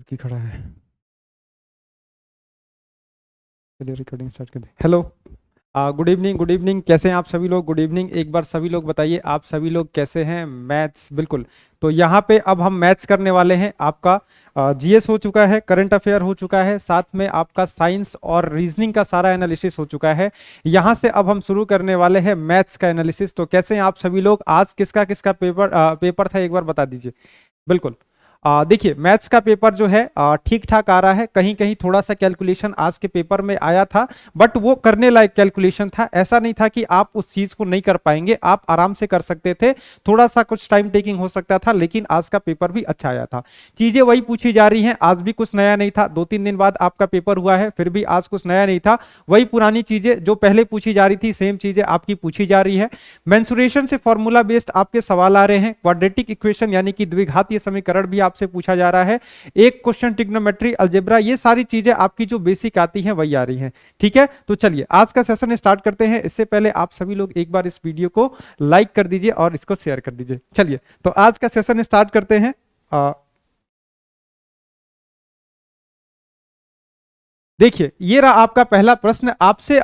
की खड़ा है। चलिए रिकॉर्डिंग स्टार्ट कर दे। Hello, good evening, good evening. कैसे हैं आप सभी लोग? Good evening. एक बार सभी लोग बताइए आप सभी लोग कैसे हैं? मैथ्स, बिल्कुल। तो यहाँ पे अब हम मैथ्स करने वाले हैं। आपका जीएस हो चुका है, करंट अफेयर हो चुका है, साथ में आपका साइंस और रीजनिंग का सारा एनालिसिस हो चुका है। यहाँ से अब हम शुरू करने वाले हैं मैथ्स का एनालिसिस। तो कैसे हैं आप सभी लोग? आज किसका किसका पेपर था, एक बार बता दीजिए। बिल्कुल। देखिए, मैथ्स का पेपर जो है ठीक ठाक आ रहा है। कहीं कहीं थोड़ा सा कैलकुलेशन आज के पेपर में आया था, बट वो करने लायक कैलकुलेशन था। ऐसा नहीं था कि आप उस चीज को नहीं कर पाएंगे, आप आराम से कर सकते थे। थोड़ा सा कुछ टाइम टेकिंग हो सकता था, लेकिन आज का पेपर भी अच्छा आया था। चीजें वही पूछी जा रही हैं, आज भी कुछ नया नहीं था। 2-3 दिन बाद आपका पेपर हुआ है, फिर भी आज कुछ नया नहीं था। वही पुरानी चीजें जो पहले पूछी जा रही थी, सेम चीजें आपकी पूछी जा रही है। मेंसुरेशन से फॉर्मूला बेस्ड आपके सवाल आ रहे हैं। क्वाड्रेटिक इक्वेशन यानी कि द्विघातीय समीकरण भी आपसे पूछा जा रहा है। एक क्वेश्चन ट्रिग्नोमेट्री, अलजेब्रा, ये सारी चीजें आपकी जो बेसिक आती हैं वही आ रही हैं। ठीक है, तो चलिए आज का सेशन स्टार्ट करते हैं। इससे पहले आप सभी लोग एक बार इस वीडियो को लाइक कर दीजिए और इसको शेयर कर दीजिए। चलिए तो आज का सेशन स्टार्ट करते हैं। देखिए, ये रहा आपका पहला प्रश्न। आपसे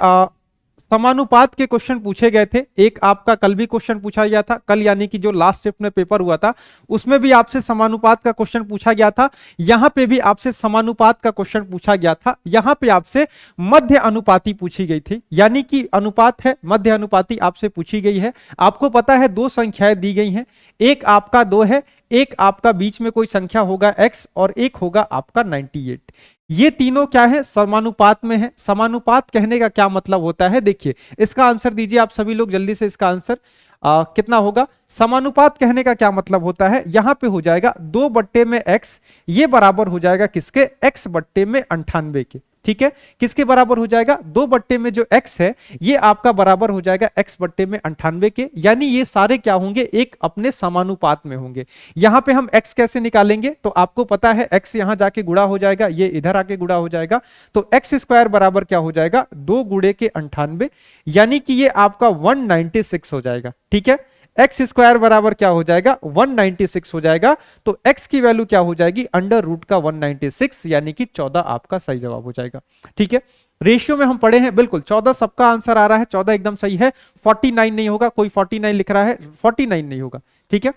समानुपात के क्वेश्चन पूछे गए थे। एक आपका कल भी क्वेश्चन पूछा गया था, कल यानी कि जो लास्ट शिफ्ट में पेपर हुआ था उसमें भी आपसे समानुपात का क्वेश्चन पूछा गया था। यहां पे भी आपसे समानुपात का क्वेश्चन पूछा गया था। यहां पे आपसे मध्य अनुपाती पूछी गई थी, यानी कि अनुपात है, मध्य अनुपाती आपसे पूछी गई है। आपको पता है दो संख्याएं दी गई हैं, एक आपका 2 है, एक आपका बीच में कोई संख्या होगा x और एक होगा आपका 98। ये तीनों क्या है? समानुपात में है। समानुपात कहने का क्या मतलब होता है? देखिए, इसका आंसर दीजिए आप सभी लोग जल्दी से। इसका आंसर कितना होगा? समानुपात कहने का क्या मतलब होता है? यहां पे हो जाएगा 2/x, ये बराबर हो जाएगा किसके? x बट्टे में 98 के। ठीक है, किसके बराबर हो जाएगा? 2 में जो x है ये आपका बराबर हो जाएगा x बट्टे में 98 के। यानी ये सारे क्या होंगे? एक अपने समानुपात में होंगे। यहां पे हम x कैसे निकालेंगे? तो आपको पता है x यहां जाके गुणा हो जाएगा, ये इधर आके गुणा हो जाएगा। तो x स्क्वायर बराबर क्या हो जाएगा? 2 गुणे के 98, यानी कि ये आपका 196 हो जाएगा। ठीक है, एक्स स्क्वायर बराबर क्या हो जाएगा? 196 हो जाएगा। तो x की वैल्यू क्या हो जाएगी? अंडर रूट का 196, यानी कि 14 आपका सही जवाब हो जाएगा। ठीक है, रेशियो में हम पढ़े हैं, बिल्कुल 14 सबका आंसर आ रहा है, 14 एकदम सही है। 49 नहीं होगा, कोई 49 लिख रहा है, 49 नहीं होगा। ठीक है,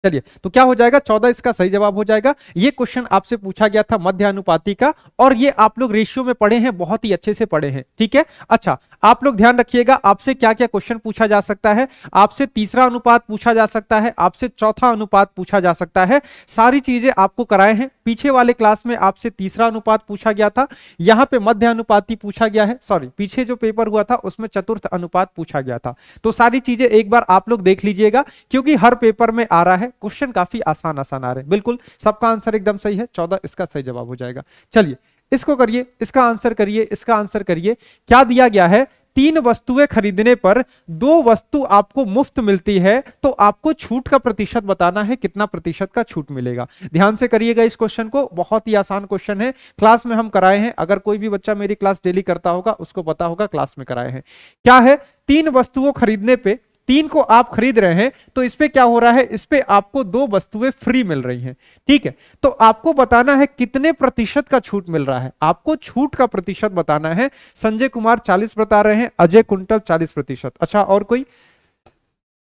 चलिए तो क्या हो जाएगा? 14 इसका सही जवाब हो जाएगा। ये क्वेश्चन आपसे पूछा गया था मध्य अनुपाती का, और ये आप लोग रेशियो में पढ़े हैं, बहुत ही अच्छे से पढ़े हैं। ठीक है, अच्छा आप लोग ध्यान रखिएगा, आपसे क्या क्या क्वेश्चन पूछा जा सकता है। आपसे तीसरा अनुपात पूछा जा सकता है, आपसे चौथा अनुपात पूछा जा सकता है। सारी चीजें आपको कराए हैं। पीछे वाले क्लास में आपसे तीसरा अनुपात पूछा गया था, यहां पे मध्य अनुपाती पूछा गया है। सॉरी, पीछे जो पेपर हुआ था उसमें चतुर्थ अनुपात पूछा गया था। तो सारी चीजें एक बार आप लोग देख लीजिएगा, क्योंकि हर पेपर में आ रहा है। क्वेश्चन काफी आसान आसान आ रहे हैं। बिल्कुल सबका आंसर एकदम सही है, 14 इसका सही जवाब हो जाएगा। चलिए इसको करिए, इसका आंसर करिए, इसका आंसर करिए। क्या दिया गया है? 3 वस्तुएं खरीदने पर 2 वस्तु आपको मुफ्त मिलती है, तो आपको छूट का प्रतिशत बताना है, कितना प्रतिशत का छूट मिलेगा। ध्यान से करिएगा इस क्वेश्चन को, बहुत ही आसान क्वेश्चन है। क्लास में हम कराए हैं, अगर कोई भी बच्चा मेरी क्लास डेली करता होगा उसको पता होगा, क्लास में कराए हैं। क्या है? 3 वस्तुओं खरीदने पे, 3 को आप खरीद रहे हैं, तो इस पे क्या हो रहा है? इस पे आपको 2 वस्तुएं फ्री मिल रही हैं। ठीक है, तो आपको बताना है कितने प्रतिशत का छूट मिल रहा है, आपको छूट का प्रतिशत बताना है। संजय कुमार 40 बता रहे हैं, अजय कुंटल 40%। अच्छा, और कोई?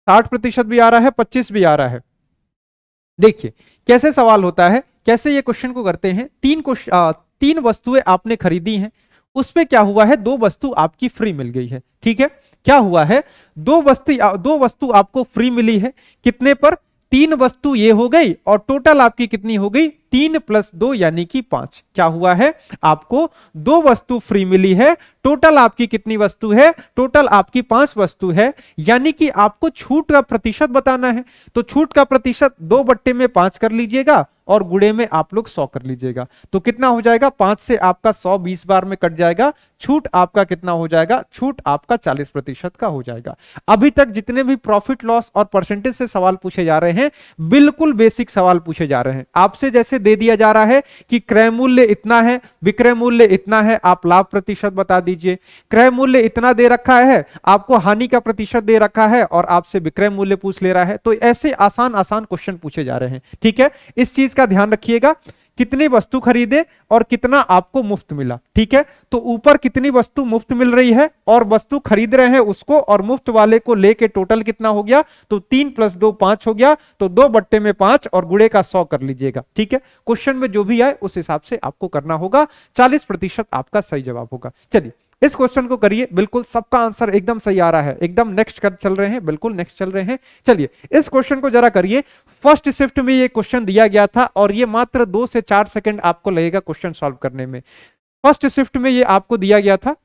60% भी आ रहा है, 25 भी आ रहा है। देखिए कैसे सवाल होता है, कैसे ये क्वेश्चन को करते हैं। 3 वस्तुएं आपने खरीदी हैं, उस पे क्या हुआ है? 2 वस्तु आपकी फ्री मिल गई है। ठीक है, क्या हुआ है? 2 वस्तु आपको फ्री मिली है, कितने पर? 3 वस्तु ये हो गई, और टोटल आपकी कितनी हो गई? 3 + 2 यानी कि 5। क्या हुआ है? आपको 2 वस्तु फ्री मिली है, टोटल आपकी कितनी वस्तु है? टोटल आपकी 5 वस्तु है, यानी कि आपको छूट का प्रतिशत बताना है। तो छूट का प्रतिशत 2/5 कर लीजिएगा, और गुणे में आप लोग 100 कर लीजिएगा। तो कितना हो जाएगा? 5 से आपका 100 20 बार में कट जाएगा। छूट आपका कितना हो जाएगा? छूट आपका 40% का हो जाएगा। अभी तक जितने भी प्रॉफिट लॉस और परसेंटेज से सवाल पूछे जा रहे हैं, बिल्कुल बेसिक सवाल पूछे जा रहे हैं। आपसे जैसे दे दिया जा रहा है कि क्रय मूल्य इतना है, विक्रय मूल्य इतना है, आप लाभ प्रतिशत बता दीजिए। क्रय मूल्य इतना दे रखा है, आपको हानि का प्रतिशत दे रखा है और आपसे विक्रय मूल्य पूछ ले रहा है। तो ऐसे आसान आसान क्वेश्चन पूछे जा रहे हैं, ठीक है। इस चीज का ध्यान रखिएगा, कितनी वस्तु खरीदे और कितना आपको मुफ्त मिला, ठीक है। तो ऊपर कितनी वस्तु मुफ्त मिल रही है और वस्तु खरीद रहे हैं उसको, और मुफ्त वाले को लेके टोटल कितना हो गया, तो 3 + 2 5 हो गया, तो 2/5 और गुणे का 100 कर लीजिएगा, ठीक है। क्वेश्चन में जो भी आए उस हिसाब से आपको करना होगा, 40% आपका सही जवाब होगा। चलिए इस क्वेश्चन को करिए, बिल्कुल सबका आंसर एकदम सही आ रहा है, एकदम नेक्स्ट कर चल रहे हैं, बिल्कुल नेक्स्ट चल रहे हैं। चलिए इस क्वेश्चन को जरा करिए। फर्स्ट शिफ्ट में ये क्वेश्चन दिया गया था और ये मात्र 2 से 4 सेकंड आपको लगेगा क्वेश्चन सॉल्व करने में। फर्स्ट शिफ्ट में ये आपको दिया गया था।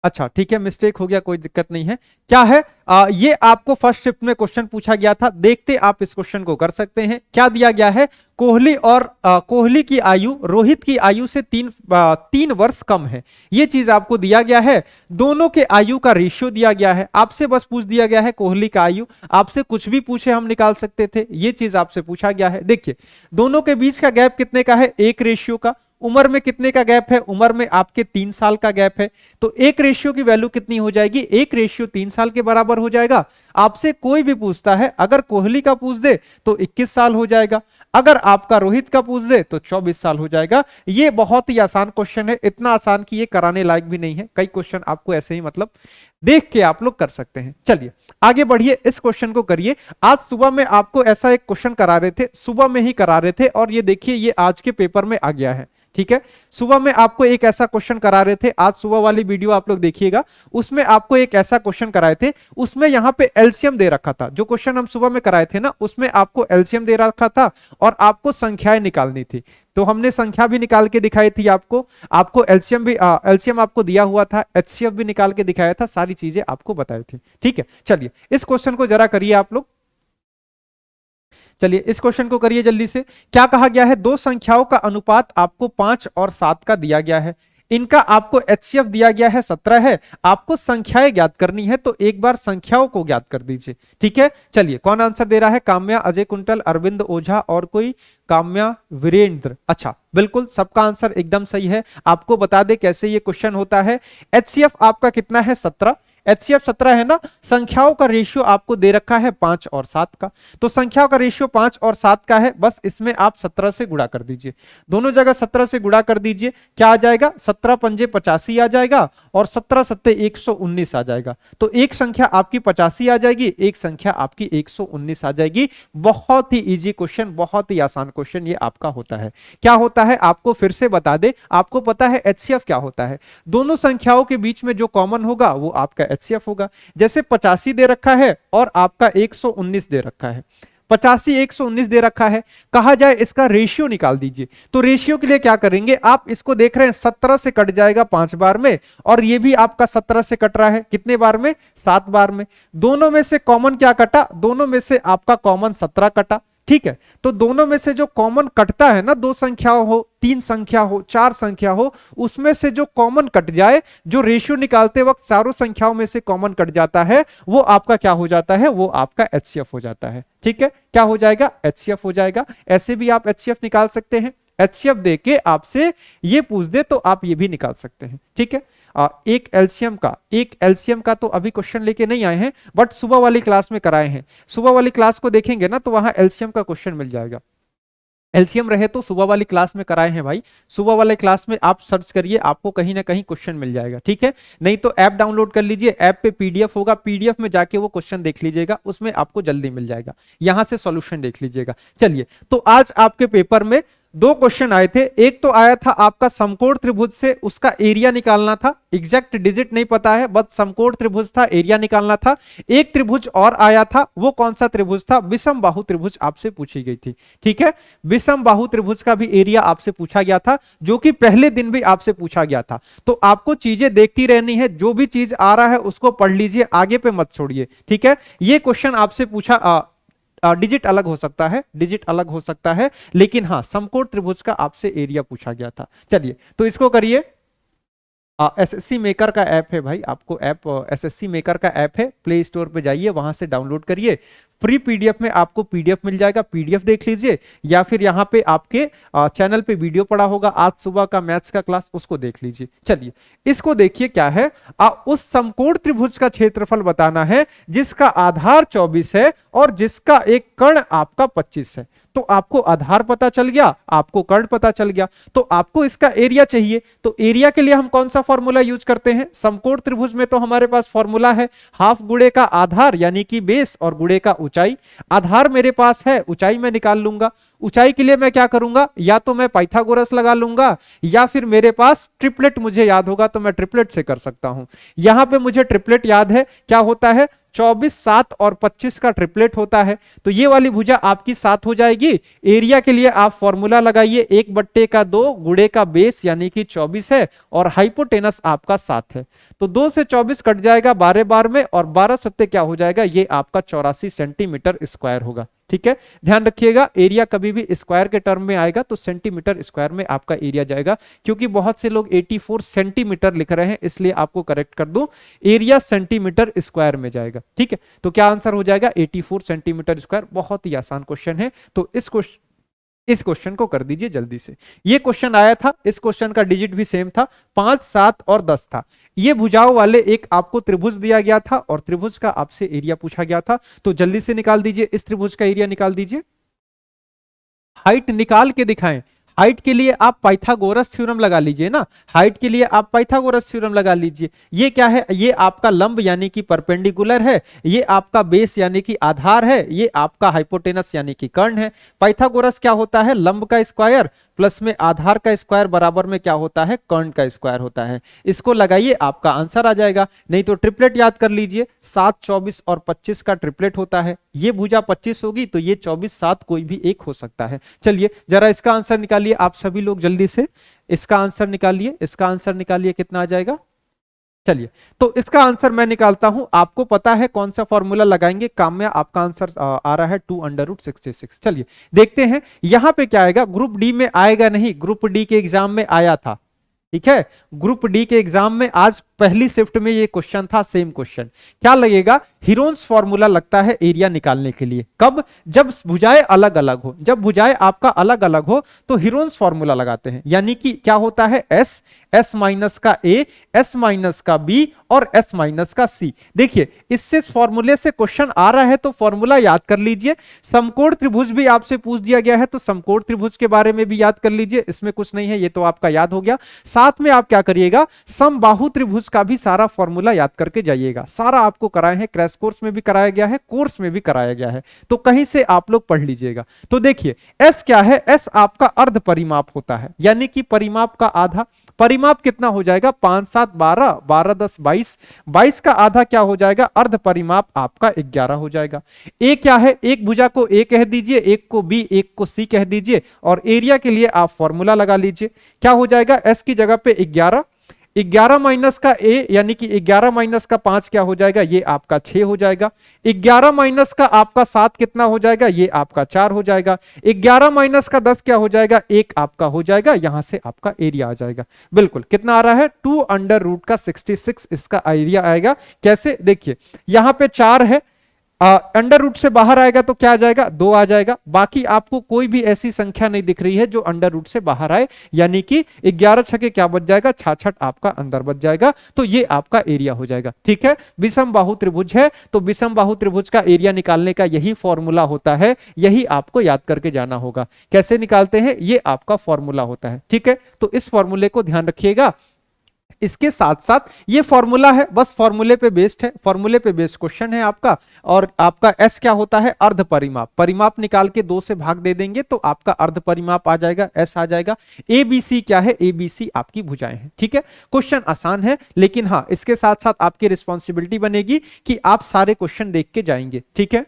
अच्छा ठीक है, मिस्टेक हो गया, कोई दिक्कत नहीं है। क्या है, ये आपको फर्स्ट शिफ्ट में क्वेश्चन पूछा गया था, देखते आप इस क्वेश्चन को कर सकते हैं। क्या दिया गया है, कोहली और कोहली की आयु रोहित की आयु से 3 वर्ष कम है, ये चीज आपको दिया गया है। दोनों के आयु का रेशियो दिया गया है, आपसे बस पूछ दिया गया है कोहली का आयु, आपसे कुछ भी पूछे हम निकाल सकते थे, ये चीज आपसे पूछा गया है। देखिए दोनों के बीच का गैप कितने का है, 1 रेशियो का। उम्र में कितने का गैप है, उम्र में आपके 3 साल का गैप है, तो 1 रेशियो की वैल्यू कितनी हो जाएगी, 1 रेशियो 3 साल के बराबर हो जाएगा। आपसे कोई भी पूछता है, अगर कोहली का पूछ दे तो 21 साल हो जाएगा, अगर आपका रोहित का पूछ दे तो 24 साल हो जाएगा। ये बहुत ही आसान क्वेश्चन है, इतना आसान कि ये कराने लायक भी नहीं है। कई क्वेश्चन आपको ऐसे ही मतलब देख के आप लोग कर सकते हैं। चलिए आगे बढ़िए, इस क्वेश्चन को करिए। आज सुबह में आपको ऐसा एक क्वेश्चन करा रहे थे, सुबह में ही करा रहे थे, और ये देखिए ये आज के पेपर में आ गया है, ठीक है। सुबह में आपको एक ऐसा क्वेश्चन करा रहे थे, आज सुबह वाली वीडियो आप लोग देखिएगा, उसमें आपको एक ऐसा क्वेश्चन कराए थे, उसमें यहां पे एलसीएम दे रखा था। जो क्वेश्चन हम सुबह में कराए थे ना, उसमें आपको एलसीएम दे रखा था और आपको संख्याएं निकालनी थी। तो हमने संख्या भी निकाल के दिखाई थी आपको एलसीएम आपको दिया हुआ था, एचसीएफ भी निकाल के दिखाया था, सारी चीजें आपको बताई थी, ठीक है। चलिए इस क्वेश्चन को जरा करिए आप लोग। चलिए इस क्वेश्चन को करिए जल्दी से। क्या कहा गया है, दो संख्याओं का अनुपात आपको 5 और 7 का दिया गया है, इनका आपको एचसीएफ दिया गया है 17 है, आपको संख्याएं ज्ञात करनी है, तो एक बार संख्याओं को ज्ञात कर दीजिए, ठीक है। चलिए कौन आंसर दे रहा है, काम्या, अजय कुंटल, अरविंद ओझा और कोई, काम्या, वीरेंद्र। अच्छा बिल्कुल सबका आंसर एकदम सही है। आपको बता दे कैसे ये क्वेश्चन होता है। एचसीएफ आपका कितना है, 17, एचसीएफ 17 है ना। संख्याओं का रेशियो आपको दे रखा है 5 और 7 का, तो संख्याओं का रेशियो 5 और 7 का है, बस इसमें आप 17 से गुणा कर दीजिए, दोनों जगह 17 से गुणा कर दीजिए। क्या आ जाएगा, 17 पंजे 85 आ जाएगा और 17 सत्ते 119 आ जाएगा। तो एक संख्या आपकी 85 आ जाएगी, एक संख्या आपकी 119 आ जाएगी। बहुत ही इजी क्वेश्चन, बहुत ही आसान क्वेश्चन ये आपका होता है। क्या होता है आपको फिर से बता दे, आपको पता है एचसीएफ क्या होता है, दोनों संख्याओं के बीच में जो कॉमन होगा वो आपका एचसीएफ होगा। जैसे 85 दे रखा है और आपका 119 दे रखा है, 85 119 दे रखा है, कहा जाए इसका रेशियो निकाल दीजिए। तो रेशियो के लिए क्या करेंगे, आप इसको देख रहे हैं 17 से कट जाएगा 5 बार में, और ये भी आपका 17 से कट रहा है कितने बार में, 7 बार में। दोनों में से कॉमन क्या कटा, दोनों में से आपका कॉमन 17 कटा, ठीक है। तो दोनों में से जो कॉमन कटता है ना, 2 संख्याओं हो, 3 संख्या हो, 4 संख्या हो, उसमें से जो कॉमन कट जाए, जो रेशियो निकालते वक्त चारों संख्याओं में से कॉमन कट जाता है, वो आपका क्या हो जाता है, वो आपका एचसीएफ हो जाता है, ठीक है। क्या हो जाएगा, एचसीएफ हो जाएगा। ऐसे भी आप एचसीएफ निकाल सकते हैं, एचसीएफ देके आपसे ये पूछ दे तो आप ये भी निकाल सकते हैं, ठीक है। एक एलसीएम का तो अभी क्वेश्चन लेके नहीं आए हैं, बट सुबह वाली क्लास में कराए हैं। सुबह वाली क्लास को देखेंगे ना तो वहां एलसीएम का क्वेश्चन मिल जाएगा। एलसीएम रहे तो सुबह वाली क्लास में कराए हैं भाई, सुबह वाले क्लास में आप सर्च करिए, आपको कहीं ना कहीं क्वेश्चन मिल जाएगा, ठीक है। नहीं तो ऐप डाउनलोड कर लीजिए, ऐप पे पीडीएफ होगा, पीडीएफ में जाके वो क्वेश्चन देख लीजिएगा, उसमें आपको जल्दी मिल जाएगा, यहां से सॉल्यूशन देख लीजिएगा। चलिए तो आज आपके पेपर में 2 क्वेश्चन आए थे। एक तो आया था आपका समकोण त्रिभुज से उसका एरिया निकालना था, एग्जैक्ट डिजिट नहीं पता है, बस समकोण त्रिभुज था, एरिया निकालना था। एक त्रिभुज और आया था, वो कौन सा त्रिभुज था, विषम बाहु त्रिभुज आपसे पूछी गई थी, ठीक है। विषम बाहु त्रिभुज का भी एरिया आपसे पूछा गया था, जो कि पहले दिन भी आपसे पूछा गया था। तो आपको चीजें देखती रहनी है, जो भी चीज आ रहा है उसको पढ़ लीजिए, आगे पे मत छोड़िए, ठीक है। ये क्वेश्चन आपसे पूछा, डिजिट अलग हो सकता है, डिजिट अलग हो सकता है, लेकिन हाँ समकोण त्रिभुज का आपसे एरिया पूछा गया था। चलिए तो इसको करिए। एसएससी मेकर का ऐप है भाई, आपको ऐप एसएससी मेकर का ऐप है, प्ले स्टोर पे जाइए, वहां से डाउनलोड करिए। फ्री पीडीएफ में आपको पीडीएफ मिल जाएगा, पीडीएफ देख लीजिए, या फिर यहाँ पे आपके चैनल पे वीडियो पड़ा होगा आज सुबह का मैथ्स का क्लास, उसको देख लीजिए। चलिए इसको देखिए क्या है, उस समकोण त्रिभुज का क्षेत्रफल बताना है जिसका आधार 24 है और जिसका एक कर्ण आपका 25 है। तो आपको आधार पता चल गया, आपको कर्ण पता चल गया, तो आपको इसका एरिया चाहिए। तो एरिया के लिए हम कौन सा फॉर्मूला यूज करते हैं? समकोण त्रिभुज में तो हमारे पास फॉर्मूला है हाफ गुणे का आधार यानी कि बेस और गुणे का ऊंचाई। आधार मेरे पास है, ऊंचाई मैं निकाल लूंगा। ऊंचाई के लिए मैं क्या करूंगा, या तो मैं पाइथागोरस लगा लूंगा या फिर मेरे पास ट्रिपलेट मुझे याद होगा तो मैं ट्रिपलेट से कर सकता हूं। यहां पे मुझे ट्रिपलेट याद है, क्या होता है 24, 7 और 25 का ट्रिपलेट होता है। तो ये वाली भुजा आपकी 7 हो जाएगी। एरिया के लिए आप फॉर्मूला लगाइए, 1/2 गुणे का बेस यानी कि 24 है और हाइपोटेनस आपका 7 है। तो 2 से 24 कट जाएगा 12 बार में और 12 सत्ते क्या हो जाएगा, ये आपका 84 सेंटीमीटर स्क्वायर होगा। ठीक है, ध्यान रखिएगा एरिया कभी भी स्क्वायर के टर्म में आएगा तो सेंटीमीटर स्क्वायर में आपका एरिया जाएगा, क्योंकि बहुत से लोग 84 सेंटीमीटर लिख रहे हैं इसलिए आपको करेक्ट कर दूं, एरिया सेंटीमीटर स्क्वायर में जाएगा। ठीक है, तो क्या आंसर हो जाएगा 84 सेंटीमीटर स्क्वायर। बहुत ही आसान क्वेश्चन है, तो इस क्वेश्चन को कर दीजिए जल्दी से। ये क्वेश्चन आया था, इस क्वेश्चन का डिजिट भी सेम था, 5, 7 और 10 था। ये भुजाओं वाले एक आपको त्रिभुज दिया गया था और त्रिभुज का आपसे एरिया पूछा गया था, तो जल्दी से निकाल दीजिए, इस त्रिभुज का एरिया निकाल दीजिए। हाइट निकाल के दिखाएं। हाइट के लिए आप पाइथागोरस थ्योरम लगा लीजिए ना, हाइट के लिए आप पाइथागोरस थ्योरम लगा लीजिए। ये क्या है, ये आपका लंब यानी कि परपेंडिकुलर है, ये आपका बेस यानी कि आधार है, ये आपका हाइपोटेनस यानी कि कर्ण है। पाइथागोरस क्या होता है, लंब का स्क्वायर प्लस में आधार का स्क्वायर बराबर में क्या होता है, कर्ण का स्क्वायर होता है। इसको लगाइए आपका आंसर आ जाएगा। नहीं तो ट्रिपलेट याद कर लीजिए, 7, 24 और 25 का ट्रिपलेट होता है। ये भुजा 25 होगी तो ये 24, 7 कोई भी एक हो सकता है। चलिए जरा इसका आंसर निकालिए आप सभी लोग जल्दी से, इसका आंसर निकालिए, इसका आंसर निकालिए, कितना आ जाएगा। चलिए तो इसका आंसर मैं निकालता हूं, आपको पता है कौन सा फॉर्मूला लगाएंगे। काम्या आपका आंसर आ रहा है 2√66। चलिए देखते हैं यहां पे क्या आएगा, ग्रुप डी में आएगा नहीं, ग्रुप डी के एग्जाम में आया था। ठीक है, ग्रुप डी के एग्जाम में आज पहली शिफ्ट में ये क्वेश्चन था, सेम क्वेश्चन। क्या लगेगा, हीरोन्स फॉर्मूला लगता है एरिया निकालने के लिए। कब, जब भुजाएं अलग अलग हो, जब भुजाएं आपका अलग अलग हो तो हीरोन्स फॉर्मूला लगाते हैं। यानी कि क्या होता है, एस, एस माइनस का ए, एस माइनस का बी और एस माइनस का सी। देखिए इससे फॉर्मूले से क्वेश्चन आ रहा है तो फॉर्मूला याद कर लीजिए। समकोण त्रिभुज भी आपसे पूछ दिया गया है तो समकोण त्रिभुज के बारे में भी याद कर लीजिए, इसमें कुछ नहीं है, ये तो आपका याद हो गया। साथ में आप क्या करिएगा, समबाहु त्रिभुज का भी सारा फॉर्मूला याद करके जाइएगा। सारा आपको कराए हैं, क्रैश कोर्स में भी कराया गया है, कोर्स में भी कराया गया है, तो कहीं से आप लोग पढ़ लीजिएगा। तो देखिए एस क्या है, एस आपका अर्ध परिमाप होता है, यानी कि परिमाप का आधा। परिमाप कितना हो जाएगा, 5, 7, 12, 12, 10, 22, 22 का आधा क्या हो जाएगा, अर्ध परिमाप आपका 11 हो जाएगा। ए क्या है, एक भुजा को ए कह दीजिए, एक को बी, एक को सी कह दीजिए और एरिया के लिए आप फॉर्मूला लगा लीजिए। क्या हो जाएगा, एस की जगह पे 11, 11 माइनस का ए यानी कि 11 माइनस का 5 क्या हो जाएगा, ये आपका 6 हो जाएगा। 11 माइनस का आपका 7 कितना हो जाएगा, ये आपका 4 हो जाएगा। 11 माइनस का 10 क्या हो जाएगा, 1 आपका हो जाएगा। यहां से आपका एरिया आ जाएगा। बिल्कुल कितना आ रहा है, 2√66 इसका एरिया आएगा। कैसे, देखिए यहां पे 4 है, अंडर रूट से बाहर आएगा तो क्या आ जाएगा, 2 आ जाएगा। बाकी आपको कोई भी ऐसी संख्या नहीं दिख रही है जो अंडर रूट से बाहर आए, यानी कि 11 छके क्या बच जाएगा, 66 आपका अंदर बच जाएगा। तो ये आपका एरिया हो जाएगा। ठीक है, विषम बाहु त्रिभुज है तो विषम बाहु त्रिभुज का एरिया निकालने का यही फॉर्मूला होता है, यही आपको याद करके जाना होगा। कैसे निकालते हैं, ये आपका फॉर्मूला होता है। ठीक है, तो इस फॉर्मूले को ध्यान रखिएगा। इसके साथ साथ ये फॉर्मूला है, बस फॉर्मूले पे बेस्ड है, फॉर्मूले पे बेस्ड क्वेश्चन है आपका। और आपका एस क्या होता है, अर्ध परिमाप। परिमाप निकाल के 2 से भाग दे देंगे तो आपका अर्ध परिमाप आ जाएगा, एस आ जाएगा। ए बी सी क्या है, ए बी सी आपकी भुजाएं हैं। ठीक है, क्वेश्चन आसान है, लेकिन हाँ इसके साथ साथ आपकी रिस्पॉन्सिबिलिटी बनेगी कि आप सारे क्वेश्चन देख के जाएंगे। ठीक है,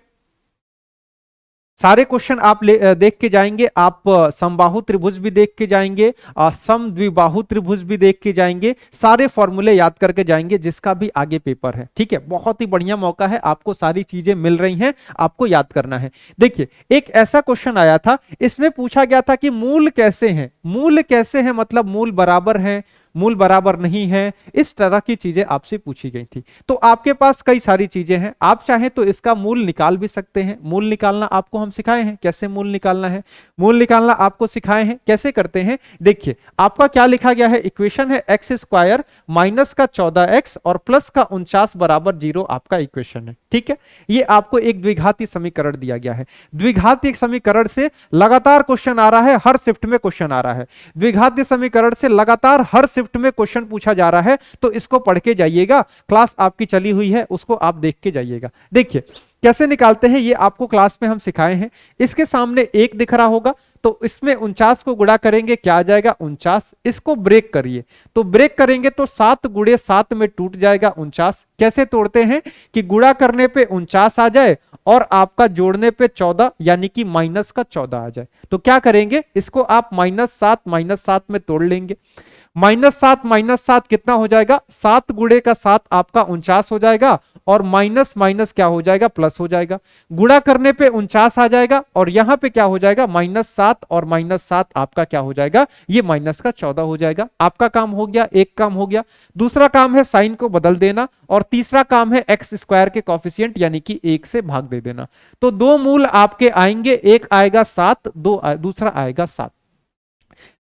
सारे क्वेश्चन आप देख के जाएंगे। आप समबाहु त्रिभुज भी देख के जाएंगे, समद्विबाहु त्रिभुज भी देख के जाएंगे, सारे फॉर्मूले याद करके जाएंगे जिसका भी आगे पेपर है। ठीक है, बहुत ही बढ़िया मौका है, आपको सारी चीजें मिल रही हैं, आपको याद करना है। देखिए एक ऐसा क्वेश्चन आया था, इसमें पूछा गया था कि मूल कैसे हैं, मूल कैसे हैं मतलब मूल बराबर हैं, मूल बराबर नहीं है, इस तरह की चीजें आपसे पूछी गई थी। तो आपके पास कई सारी चीजें हैं, आप चाहें तो इसका मूल निकाल भी सकते हैं। मूल निकालना आपको हम सिखाए हैं, कैसे मूल निकालना है, मूल निकालना आपको सिखाए हैं, कैसे करते हैं। देखिए आपका क्या लिखा गया है, इक्वेशन है एक्स स्क्वायर माइनस का 14x और प्लस का 49 बराबर 0 आपका इक्वेशन है। ठीक है, ये आपको एक द्विघातीय समीकरण दिया गया है। द्विघातीय समीकरण से लगातार क्वेश्चन आ रहा है, हर शिफ्ट में क्वेश्चन आ रहा है। द्विघातीय समीकरण से लगातार हर शिफ्ट में क्वेश्चन पूछा जा रहा है, तो इसको पढ़ के जाइएगा। क्लास आपकी चली हुई है, उसको आप देख के जाइएगा। देखिए कैसे निकालते हैं, ये आपको क्लास में हम सिखाए हैं। इसके सामने एक दिख रहा होगा, तो इसमें 49 को गुणा करेंगे, क्या आ जाएगा 49। इसको ब्रेक करिए, तो ब्रेक करेंगे तो 7 गुणे 7 में टूट जाएगा 49। कैसे तोड़ते हैं कि गुणा करने पे 49 आ जाए और आपका जोड़ने पे 14 यानी कि माइनस का 14 आ जाए। तो क्या करेंगे, इसको आप -7 में तोड़ लेंगे। -7 कितना हो जाएगा, 7 गुणे का 7 आपका 49 हो जाएगा और माइनस माइनस क्या हो जाएगा, प्लस हो जाएगा। गुणा करने पे 49 आ जाएगा और यहां पे क्या हो जाएगा, -7 और -7 आपका क्या हो जाएगा, ये माइनस का 14 हो जाएगा। आपका काम हो गया, एक काम हो गया। दूसरा काम है साइन को बदल देना और तीसरा काम है एक्स स्क्वायर के कॉफिशिएंट यानी कि 1 से भाग दे देना। तो दो मूल आपके आएंगे, एक आएगा 7, दूसरा आएगा 7।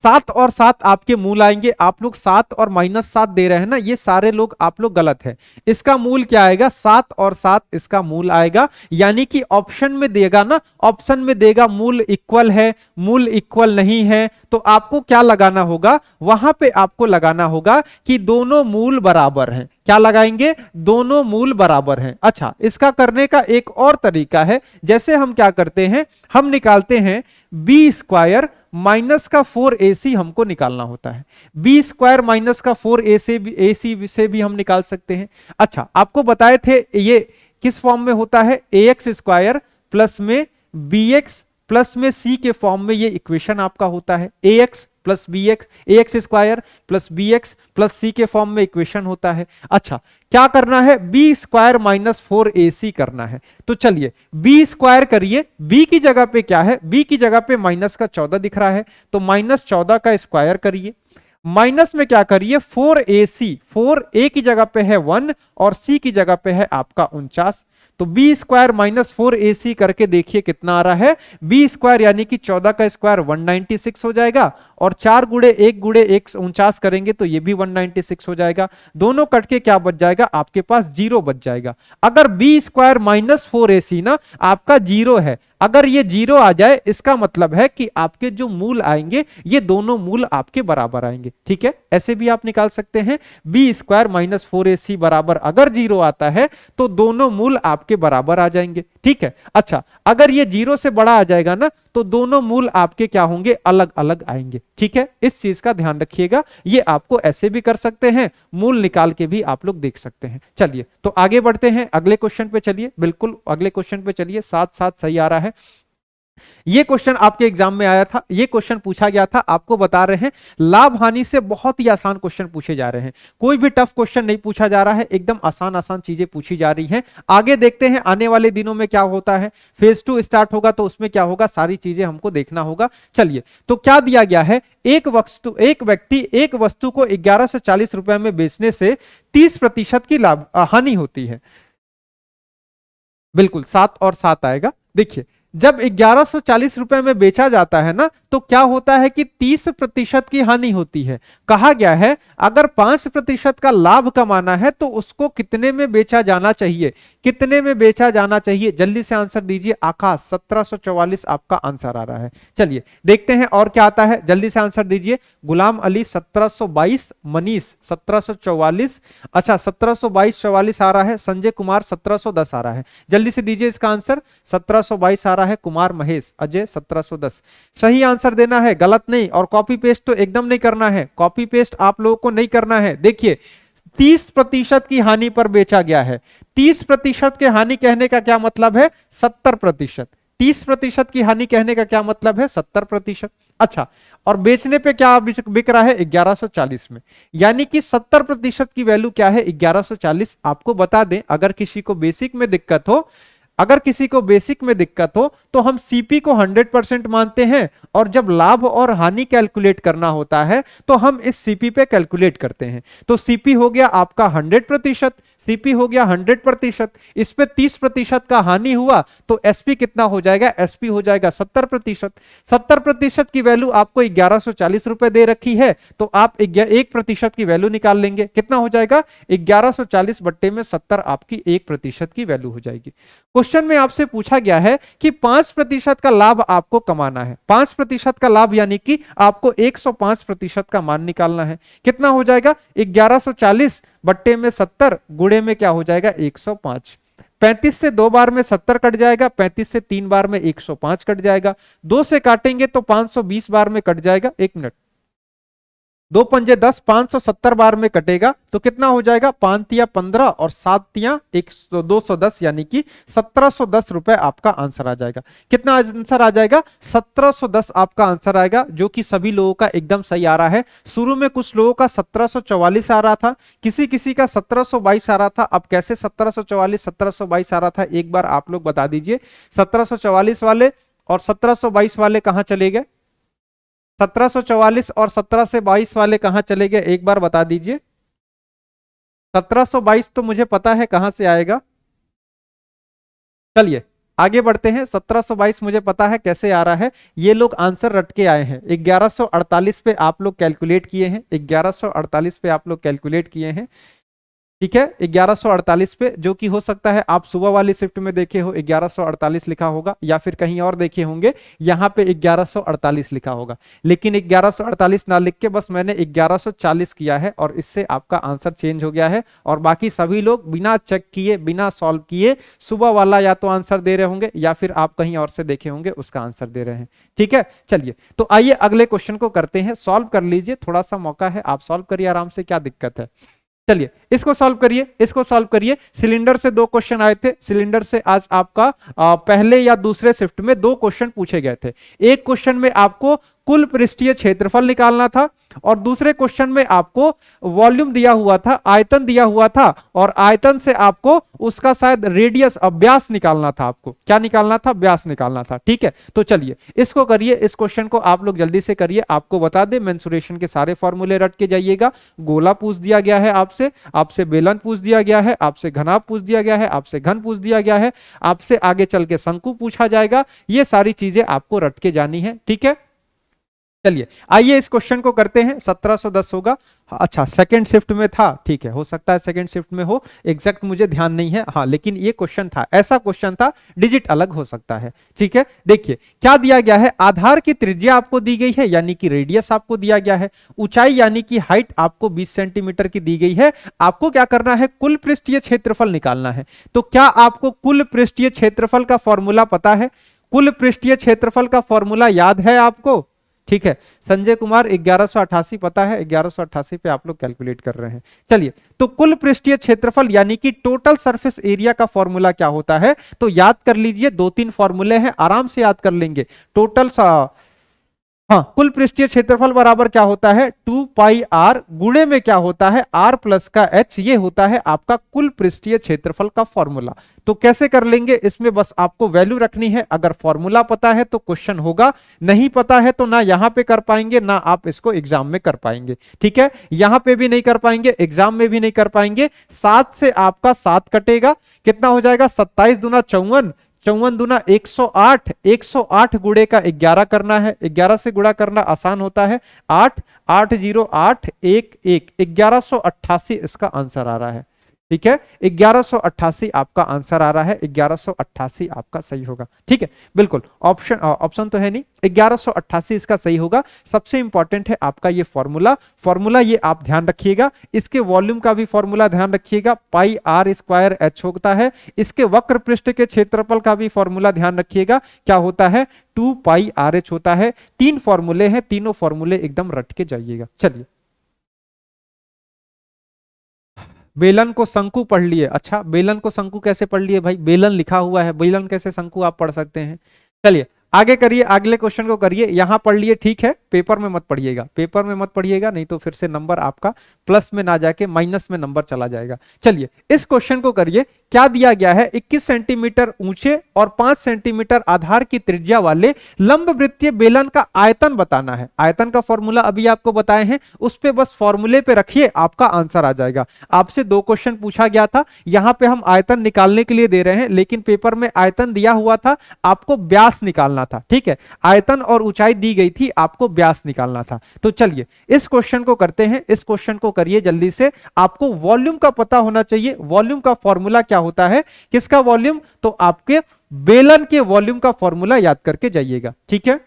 7 और 7 आपके मूल आएंगे। आप लोग 7 और -7 दे रहे हैं ना, ये सारे लोग आप लोग गलत है। इसका मूल क्या आएगा, 7 और 7 इसका मूल आएगा। यानी कि ऑप्शन में देगा ना, ऑप्शन में देगा मूल इक्वल है, मूल इक्वल नहीं है, तो आपको क्या लगाना होगा, वहां पे आपको लगाना होगा कि दोनों मूल बराबर हैं। क्या लगाएंगे, दोनों मूल बराबर हैं। अच्छा, इसका करने का एक और तरीका है। जैसे हम क्या करते हैं, हम निकालते हैं बी स्क्वायर माइनस का 4ac हमको निकालना होता है। बी स्क्वायर माइनस का 4ac से भी हम निकाल सकते हैं। अच्छा, आपको बताए थे ये किस फॉर्म में होता है, ax स्क्वायर प्लस में bx प्लस में c के फॉर्म में ये इक्वेशन आपका होता है। ax plus b x, a x square plus b x plus c के फॉर्म में इक्वेशन होता है। अच्छा, क्या करना है, बी स्क्वायर -4ac करना है। तो चलिए बी स्क्वायर करिए, बी की जगह पे क्या है, बी की जगह पे माइनस का 14 दिख रहा है, तो -14 का स्क्वायर करिए। माइनस में क्या करिए, 4ac, 4a की जगह पे है 1 और c की जगह पे है आपका 49। तो बी स्क्वायर -4ac करके देखिए कितना आ रहा है, बी स्क्वायर यानी कि 14 का स्क्वायर 196 हो जाएगा और 4 गुणे 1 गुणे 49 करेंगे तो ये भी 196 हो जाएगा। दोनों कट के क्या बच जाएगा, आपके पास 0 बच जाएगा। अगर बी स्क्वायर -4ac ना आपका 0 है, अगर ये 0 आ जाए इसका मतलब है कि आपके जो मूल आएंगे ये दोनों मूल आपके बराबर आएंगे। ठीक है, ऐसे भी आप निकाल सकते हैं, बी स्क्वायर -4ac बराबर अगर 0 आता है तो दोनों मूल आपके बराबर आ जाएंगे। ठीक है, अच्छा अगर ये 0 से बड़ा आ जाएगा ना तो दोनों मूल आपके क्या होंगे, अलग अलग आएंगे। ठीक है, इस चीज का ध्यान रखिएगा। ये आपको ऐसे भी कर सकते हैं, मूल निकाल के भी आप लोग देख सकते हैं। चलिए तो आगे बढ़ते हैं, अगले क्वेश्चन पे चलिए, बिल्कुल अगले क्वेश्चन पे चलिए, साथ साथ सही आ रहा है। ये क्वेश्चन आपके एग्जाम में आया था, ये क्वेश्चन पूछा गया था। आपको बता रहे हैं लाभ हानि से बहुत ही आसान क्वेश्चन पूछे जा रहे हैं, कोई भी टफ क्वेश्चन नहीं पूछा जा रहा है, एकदम आसान आसान चीजें पूछी जा रही हैं। आगे देखते हैं आने वाले दिनों में क्या होता है, फेज 2 स्टार्ट होगा तो उसमें क्या होगा, सारी चीजें हमको देखना होगा। चलिए तो क्या दिया गया है, एक व्यक्ति एक वस्तु को 1140 रुपए में बेचने से 30% की लाभ हानि होती है। बिल्कुल 7 और 7 आएगा। देखिए जब 1140 रुपए में बेचा जाता है ना तो क्या होता है कि 30% की हानि होती है। कहा गया है अगर 5% का लाभ कमाना है तो उसको कितने में बेचा जाना चाहिए, कितने में बेचा जाना चाहिए, जल्दी से आंसर दीजिए। आकाश 1744 आपका आंसर आ रहा है। चलिए देखते हैं और क्या आता है, जल्दी से आंसर दीजिए। गुलाम अली 1722, मनीष 1744, अच्छा 1722 44 आ रहा है। संजय कुमार 1710 आ रहा है, जल्दी से दीजिए इसका आंसर। 1722 आ रहा है। कुमार महेश अजय 1710, सही आंसर देना है, गलत नहीं। और कॉपी पेस्ट तो एकदम नहीं करना है, कॉपी पेस्ट आप लोगों को नहीं करना है। देखिए 30% की हानि पर बेचा गया है। 30% की हानि कहने का क्या मतलब है, 70%। 30% की हानि कहने का क्या मतलब है, 70%। अच्छा, और बेचने पे क्या बिक रहा है, 1140 में, यानी कि 70% की वैल्यू क्या है, 1140। आपको बता दें अगर किसी को बेसिक में दिक्कत हो, अगर किसी को बेसिक में दिक्कत हो तो हम सीपी को 100% मानते हैं, और जब लाभ और हानि कैलकुलेट करना होता है तो हम इस सीपी पे कैलकुलेट करते हैं। तो सीपी हो गया आपका 100%, सीपी हो गया 100%, इस पे 30% का हानि हुआ तो एसपी कितना हो जाएगा, एसपी हो जाएगा 70%। 70% की वैल्यू आपको 1140 रुपए दे रखी है, तो आप 1% की वैल्यू निकाल लेंगे, कितना हो जाएगा 1140 बट्टे में 70, आपकी 1% की वैल्यू हो जाएगी। क्वेश्चन में आपसे पूछा गया है कि 5% का लाभ आपको कमाना है, 5% का लाभ यानी कि आपको 105% का मान निकालना है, कितना हो जाएगा 1140 बट्टे में 70 गुणे में क्या हो जाएगा 105। 35 से 2 बार में 70 कट जाएगा, 35 से 3 बार में 105 कट जाएगा, 2 से काटेंगे तो 520 बार में कट जाएगा। 1 मिनट, 2 पंजे 10, 570 बार में कटेगा तो कितना हो जाएगा, 5 तिया 15 और 7 तिया 210, यानी कि 1710 रुपए आपका आंसर आ जाएगा। कितना आंसर आ जाएगा, 1710 आपका आंसर आएगा, जो कि सभी लोगों का एकदम सही आ रहा है। शुरू में कुछ लोगों का 1744 आ रहा था, किसी किसी का 1722 आ रहा था। अब कैसे 1744 1722 आ रहा था, एक बार आप लोग बता दीजिए। 1744 वाले और 1722 वाले कहां चले गए, 1744 और 17 से 22 वाले कहां चले गए, एक बार बता दीजिए। 1722 तो मुझे पता है कहां से आएगा, चलिए आगे बढ़ते हैं। 1722 मुझे पता है कैसे आ रहा है, ये लोग आंसर रट के आए हैं। 1148 पे आप लोग कैलकुलेट किए हैं, 1148 पे आप लोग कैलकुलेट किए हैं, ठीक है। 1148 पे, जो कि हो सकता है आप सुबह वाली शिफ्ट में देखे हो 1148 लिखा होगा, या फिर कहीं और देखे होंगे यहां पे 1148 लिखा होगा, लेकिन 1148 ना लिख के बस मैंने 1140 किया है, और इससे आपका आंसर चेंज हो गया है। और बाकी सभी लोग बिना चेक किए बिना सॉल्व किए सुबह वाला या तो आंसर दे रहे होंगे, या फिर आप कहीं और से देखे होंगे उसका आंसर दे रहे हैं, ठीक है। चलिए तो आइए अगले क्वेश्चन को करते हैं, सॉल्व कर लीजिए, थोड़ा सा मौका है, आप सॉल्व करिए आराम से, क्या दिक्कत है। चलिए इसको सॉल्व करिए, इसको सॉल्व करिए। सिलेंडर से 2 क्वेश्चन आए थे, सिलेंडर से आज आपका पहले या दूसरे शिफ्ट में 2 क्वेश्चन पूछे गए थे। एक क्वेश्चन में आपको कुल पृष्ठीय क्षेत्रफल निकालना था, और दूसरे क्वेश्चन में आपको वॉल्यूम दिया हुआ था, आयतन दिया हुआ था, और आयतन से आपको उसका शायद रेडियस व्यास निकालना था। आपको क्या निकालना था, व्यास निकालना था, ठीक है। तो चलिए इसको करिए, इस क्वेश्चन को आप लोग जल्दी से करिए। आपको बता दें मेंसुरेशन के सारे फॉर्मूले रट के जाइएगा। गोला पूछ दिया गया है आपसे, आपसे बेलन पूछ दिया गया है, आपसे घनाभ पूछ दिया गया है, आपसे घन पूछ दिया गया है, आपसे आगे चल के शंकु पूछा जाएगा। ये सारी चीजें आपको रट के जानी है, ठीक है। चलिए आइए इस क्वेश्चन को करते हैं। 1710 होगा, अच्छा सेकंड शिफ्ट में था, ठीक है, हो सकता है सेकंड शिफ्ट में हो, एग्जैक्ट मुझे ध्यान नहीं है, हाँ लेकिन ये क्वेश्चन था, ऐसा क्वेश्चन था, डिजिट अलग हो सकता है, ठीक है। देखिए क्या दिया गया है, आधार की त्रिज्या आपको दी गई है, यानी कि रेडियस आपको दिया गया है, ऊंचाई यानी कि हाइट आपको 20 सेंटीमीटर की दी गई है। आपको क्या करना है, कुल पृष्ठीय क्षेत्रफल निकालना है। तो क्या आपको कुल पृष्ठीय क्षेत्रफल का फॉर्मूला पता है, कुल पृष्ठीय क्षेत्रफल का फॉर्मूला याद है आपको, ठीक है। संजय कुमार 1188 पता है, 1188 पे आप लोग कैलकुलेट कर रहे हैं। चलिए तो कुल पृष्ठीय क्षेत्रफल यानी कि टोटल सरफेस एरिया का फॉर्मूला क्या होता है, तो याद कर लीजिए, 2-3 फॉर्मूले हैं, आराम से याद कर लेंगे। टोटल हाँ, कुल पृष्ठीय क्षेत्रफल बराबर क्या होता है, 2 पाई आर, गुणे में क्या होता है आर प्लस का एच, ये होता है आपका कुल पृष्ठीय क्षेत्रफल का फॉर्मूला। तो कैसे कर लेंगे, इसमें बस आपको वैल्यू रखनी है। अगर फॉर्मूला पता है तो क्वेश्चन होगा, नहीं पता है तो ना यहां पे कर पाएंगे ना आप इसको एग्जाम में कर पाएंगे, ठीक है। यहां पे भी नहीं कर पाएंगे, एग्जाम में भी नहीं कर पाएंगे। 7 से आपका 7 कटेगा, कितना हो जाएगा 27 दूना 54, 54 दूना 108, 108 गुणे का 11 करना है, 11 से गुणा करना आसान होता है, 8 8 0 8 1 1, 1188 इसका आंसर आ रहा है, ठीक है। 1188 आपका आंसर आ रहा है, 1188 आपका सही होगा, ठीक है। बिल्कुल ऑप्शन तो है नहीं, 1188 इसका सही होगा। सबसे इंपॉर्टेंट है आपका ये फॉर्मूला ये आप ध्यान रखिएगा। इसके वॉल्यूम का भी फॉर्मूला ध्यान रखिएगा, पाई आर स्क्वायर एच होता है। इसके वक्र पृष्ठ के क्षेत्रफल का भी फॉर्मूला ध्यान रखिएगा, क्या होता है 2 पाई आर एच होता है। 3 फॉर्मूले हैं, तीनों फॉर्मूले एकदम रट के जाइएगा। चलिए बेलन को शंकु पढ़ लिए, अच्छा बेलन को शंकु कैसे पढ़ लिए भाई, बेलन लिखा हुआ है, बेलन कैसे शंकु आप पढ़ सकते हैं। चलिए आगे करिए, अगले क्वेश्चन को करिए। यहां पढ़ लिए ठीक है, पेपर में मत पढ़िएगा, पेपर में मत पढ़िएगा, नहीं तो फिर से नंबर आपका प्लस में ना जाके माइनस में नंबर चला जाएगा। चलिए इस क्वेश्चन को करिए। क्या दिया गया है, 21 सेंटीमीटर ऊंचे और 5 सेंटीमीटर आधार की त्रिज्या वाले लंब वृत्तीय बेलन का आयतन बताना है। आयतन का फॉर्मूला अभी आपको बताए हैं, उस पे बस फॉर्मूले पे रखिए, आपका आंसर आ जाएगा। आपसे 2 क्वेश्चन पूछा गया था, यहां पे हम आयतन निकालने के लिए दे रहे हैं, लेकिन पेपर में आयतन दिया हुआ था, आपको व्यास निकालना था। ठीक है, आयतन और ऊंचाई दी गई थी, आपको व्यास निकालना था। तो चलिए इस क्वेश्चन को करते हैं, इस क्वेश्चन को करिए जल्दी से। आपको वॉल्यूम का पता होना चाहिए। वॉल्यूम का फॉर्मूला क्या होता है, किसका वॉल्यूम, तो आपके बेलन के वॉल्यूम का फॉर्मूला याद करके जाइएगा। ठीक है,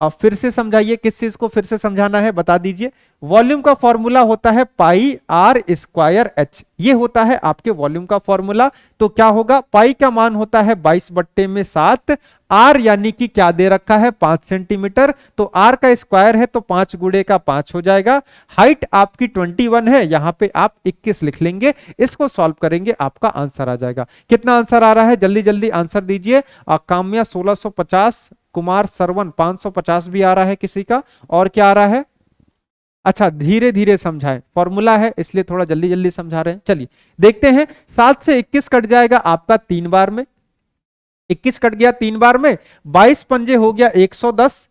अब फिर से समझाइए, किस चीज को फिर से समझाना है बता दीजिए। वॉल्यूम का फॉर्मूला होता है पाई आर स्क्वायर एच, ये होता है आपके वॉल्यूम का फॉर्मूला। तो क्या होगा, पाई का मान होता है 22/7, आर यानी कि क्या दे रखा है 5 सेंटीमीटर, तो आर का स्क्वायर है तो 5 गुणे का 5 हो जाएगा। हाइट आपकी 21 है, यहां पे आप 21 लिख लेंगे। इसको सॉल्व करेंगे, आपका आंसर आ जाएगा। कितना आंसर आ रहा है, जल्दी जल्दी आंसर दीजिए। काम्या 1650, कुमार सरवन 550 भी आ रहा है किसी का, और क्या आ रहा है, अच्छा धीरे धीरे समझाएं, फॉर्मूला है इसलिए थोड़ा जल्दी जल्दी समझा रहे हैं। चलिए देखते हैं, 7 से 21 कट जाएगा आपका 3 बार में, 21 कट गया 3 बार में, 22 पंजे हो गया 110,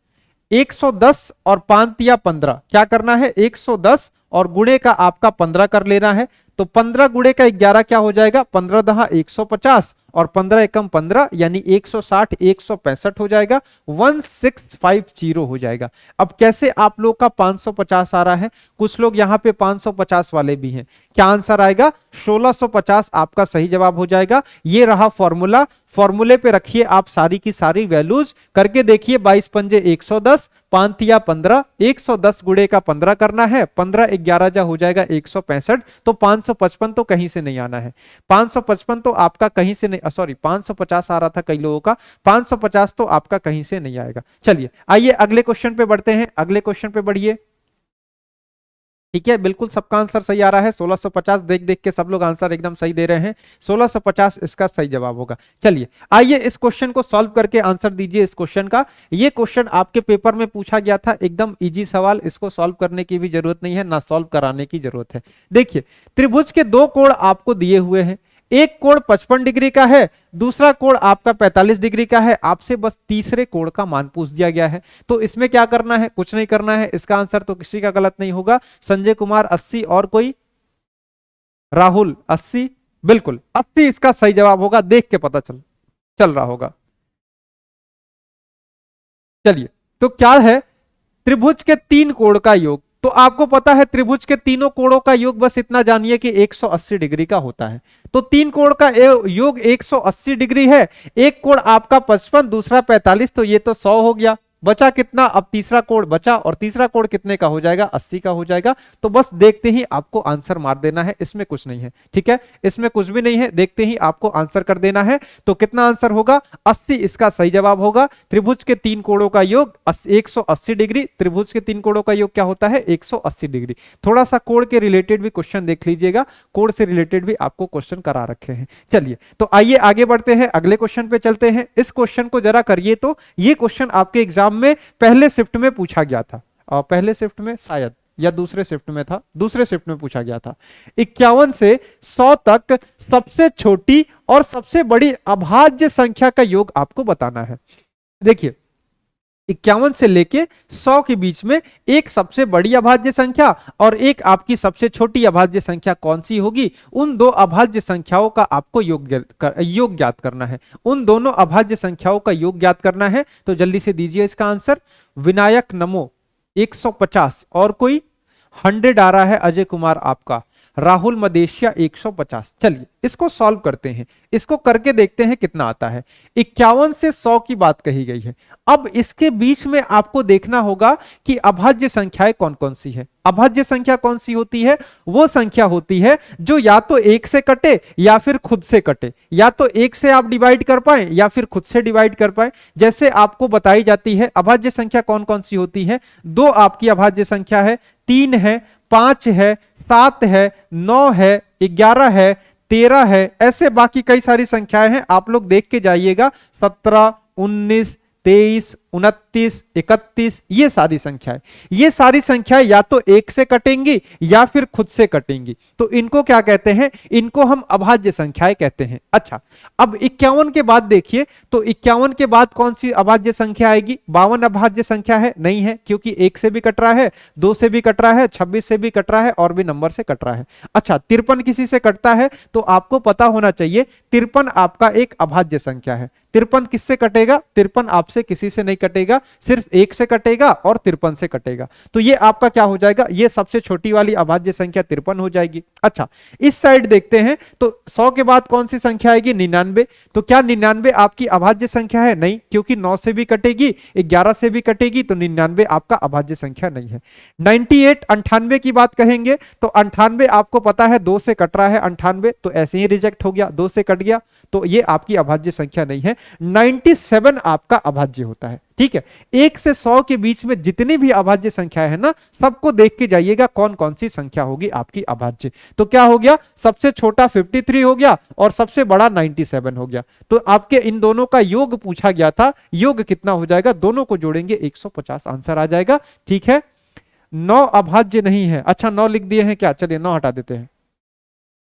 110 और 5 या 15, क्या करना है 110 और गुणे का आपका 15 कर लेना है। तो 15 गुणे का 11 क्या हो जाएगा, 15 दहा 150 और 15 एकम 15 यानी 160, 165 हो जाएगा, 1650 हो जाएगा। अब कैसे आप लोग का 550 आ रहा है, कुछ लोग यहां पे 550 वाले भी हैं, क्या आंसर आएगा 1650 आपका सही जवाब हो जाएगा। ये रहा फॉर्मूला, फॉर्मूले पे रखिए आप सारी की सारी वैल्यूज, करके देखिए 22 पंजे 110, 5 या 15, 110 गुणे का 15 करना है, 15 11 जा हो जाएगा 165, तो 555 तो कहीं से नहीं आना है, 555 तो आपका कहीं से नहीं, सॉरी 550 आ रहा था कई लोगों का, 550 तो आपका कहीं से नहीं आएगा। चलिए आइए अगले क्वेश्चन पे बढ़ते हैं, अगले क्वेश्चन पे बढ़िए। ठीक है, बिल्कुल सबका आंसर सही आ रहा है, 1650 देख देख के सब लोग आंसर एकदम सही दे रहे हैं, 1650 इसका सही जवाब होगा। चलिए आइए इस क्वेश्चन को सॉल्व करके आंसर दीजिए इस क्वेश्चन का। ये क्वेश्चन आपके पेपर में पूछा गया था, एकदम इजी सवाल, इसको सॉल्व करने की भी जरूरत नहीं है, ना सॉल्व कराने की जरूरत है। देखिए त्रिभुज के 2 कोण आपको दिए हुए हैं, एक कोण 55 डिग्री का है, दूसरा कोण आपका 45 डिग्री का है, आपसे बस तीसरे कोण का मान पूछ दिया गया है। तो इसमें क्या करना है, कुछ नहीं करना है, इसका आंसर तो किसी का गलत नहीं होगा। संजय कुमार 80 और कोई, राहुल 80, बिल्कुल 80 इसका सही जवाब होगा, देख के पता चल रहा होगा। चलिए तो क्या है, त्रिभुज के 3 कोण का योग, तो आपको पता है त्रिभुज के तीनों कोणों का योग बस इतना जानिए कि 180 डिग्री का होता है। तो 3 कोण का योग 180 डिग्री है, एक कोण आपका 55, दूसरा 45, तो ये तो 100 हो गया, बचा कितना, अब तीसरा कोण बचा, और तीसरा कोण कितने का हो जाएगा, 80 का हो जाएगा। तो बस देखते ही आपको आंसर मार देना है, इसमें कुछ नहीं है। ठीक है, इसमें कुछ भी नहीं है, देखते ही आपको आंसर कर देना है। तो कितना आंसर होगा, 80 इसका सही जवाब होगा। त्रिभुज के 3 कोणों का योग 180 डिग्री, त्रिभुज के 3 कोणों का योग क्या होता है 180 डिग्री। थोड़ा सा कोण के रिलेटेड भी क्वेश्चन देख लीजिएगा, कोण से रिलेटेड भी आपको क्वेश्चन करा रखे हैं। चलिए तो आइए आगे बढ़ते हैं, अगले क्वेश्चन पे चलते हैं। इस क्वेश्चन को जरा करिए, तो ये क्वेश्चन आपके एग्जाम में पहले शिफ्ट में पूछा गया था, और पहले शिफ्ट में शायद या दूसरे शिफ्ट में था, दूसरे शिफ्ट में पूछा गया था। 51 से 100 तक सबसे छोटी और सबसे बड़ी अभाज्य संख्या का योग आपको बताना है। देखिए 51 से लेके 100 के बीच में एक सबसे बड़ी अभाज्य संख्या और एक आपकी सबसे छोटी अभाज्य संख्या कौन सी होगी, उन 2 अभाज्य संख्याओं का आपको योग ज्ञात करना है, उन दोनों अभाज्य संख्याओं का योग ज्ञात करना है। तो जल्दी से दीजिए इसका आंसर। विनायक नमो 150 और कोई 100 आ रहा है, अजय कुमार आपका, राहुल मदेशिया 150। चलिए इसको सॉल्व करते हैं, इसको करके देखते हैं कितना आता है। 51 से 100 की बात कही गई है, अब इसके बीच में आपको देखना होगा कि अभाज्य संख्याएं कौन कौन सी है। अभाज्य संख्या कौन सी होती है, वो संख्या होती है जो या तो 1 से कटे या फिर खुद से कटे, या तो 1 से आप डिवाइड कर पाए या फिर खुद से डिवाइड कर पाए। जैसे आपको बताई जाती है अभाज्य संख्या कौन कौन सी होती है, 2 आपकी अभाज्य संख्या है, 3 है, 5 है, 7 है, 9 है, 11 है, 13 है, ऐसे बाकी कई सारी संख्याएं हैं, आप लोग देख के जाइएगा, 17, 19, 23, 29, 31, ये सारी संख्याएं, ये सारी संख्याएं या तो एक से कटेंगी या फिर खुद से कटेंगी, तो इनको क्या कहते हैं, इनको हम अभाज्य संख्याएं कहते हैं। अच्छा, अब 51 के बाद देखिए, तो 51 के बाद कौन सी अभाज्य संख्या आएगी, 52 अभाज्य संख्या है, नहीं है, क्योंकि एक से भी कट रहा है, दो से भी कट रहा है, 26 से भी कट रहा है और भी नंबर से कट रहा है। अच्छा, 53 किसी से कटता है, तो आपको पता होना चाहिए 53 आपका एक अभाज्य संख्या है। 53 किससे कटेगा, 53 आपसे किसी से नहीं कटेगा, सिर्फ एक से कटेगा और 53 से कटेगा, तो ये आपका क्या हो जाएगा, ये सबसे छोटी वाली अभाज्य संख्या 53 हो जाएगी। अच्छा, इस साइड देखते हैं, तो 100 के बाद कौन सी संख्या आएगी, 99, तो क्या 99 आपकी अभाज्य संख्या है, नहीं, क्योंकि 9 से भी कटेगी, 11 से भी कटेगी, तो 99 आपका अभाज्य संख्या नहीं है। 98, 98 की बात कहेंगे, तो 98 आपको पता है 2 से कट रहा है, 98 तो ऐसे ही रिजेक्ट हो गया, 2 से कट गया, तो ये आपकी अभाज्य संख्या नहीं है। 97 आपका अभाज्य होता है। ठीक है, 1 से 100 के बीच में जितनी भी अभाज्य संख्या है ना, सबको देख के जाइएगा कौन कौन सी संख्या होगी आपकी अभाज्य। तो क्या हो गया, सबसे छोटा 53 हो गया और सबसे बड़ा 97 हो गया, तो आपके इन दोनों का योग पूछा गया था, योग कितना हो जाएगा, दोनों को जोड़ेंगे 150 आंसर आ जाएगा। ठीक है, 9 अभाज्य नहीं है। अच्छा, 9 लिख दिए हैं क्या, चलिए 9 हटा देते हैं,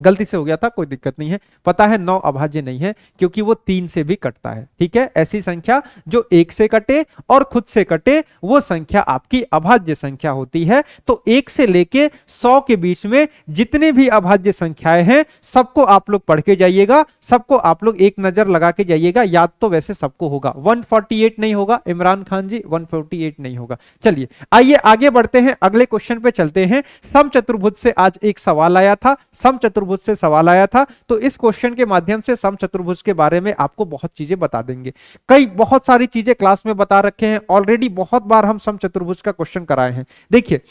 गलती से हो गया था, कोई दिक्कत नहीं है। पता है 9 अभाज्य नहीं है क्योंकि वो 3 से भी कटता है। ठीक है, ऐसी संख्या जो 1 से कटे और खुद से कटे वो संख्या आपकी अभाज्य संख्या होती है। तो 1 से लेके 100 के बीच में जितने भी अभाज्य संख्याएं हैं सबको आप लोग पढ़ के जाइएगा, सबको आप लोग एक नजर लगा के जाइएगा, याद तो वैसे सबको होगा। 148 नहीं होगा इमरान खान जी, 148 नहीं होगा। चलिए आइए आगे बढ़ते हैं, अगले क्वेश्चन पे चलते हैं। समचतुर्भुज से आज एक सवाल आया था, समचतुर्भुज से सवाल आया था, तो इस क्वेश्चन के माध्यम से समचतुर्भुज के बारे में आपको बहुत चीजें बता देंगे। बहुत सारी चीजें क्लास में बता रखे हैं ऑलरेडी, बहुत बार हम समचतुर्भुज का क्वेश्चन कराए हैं। देखिए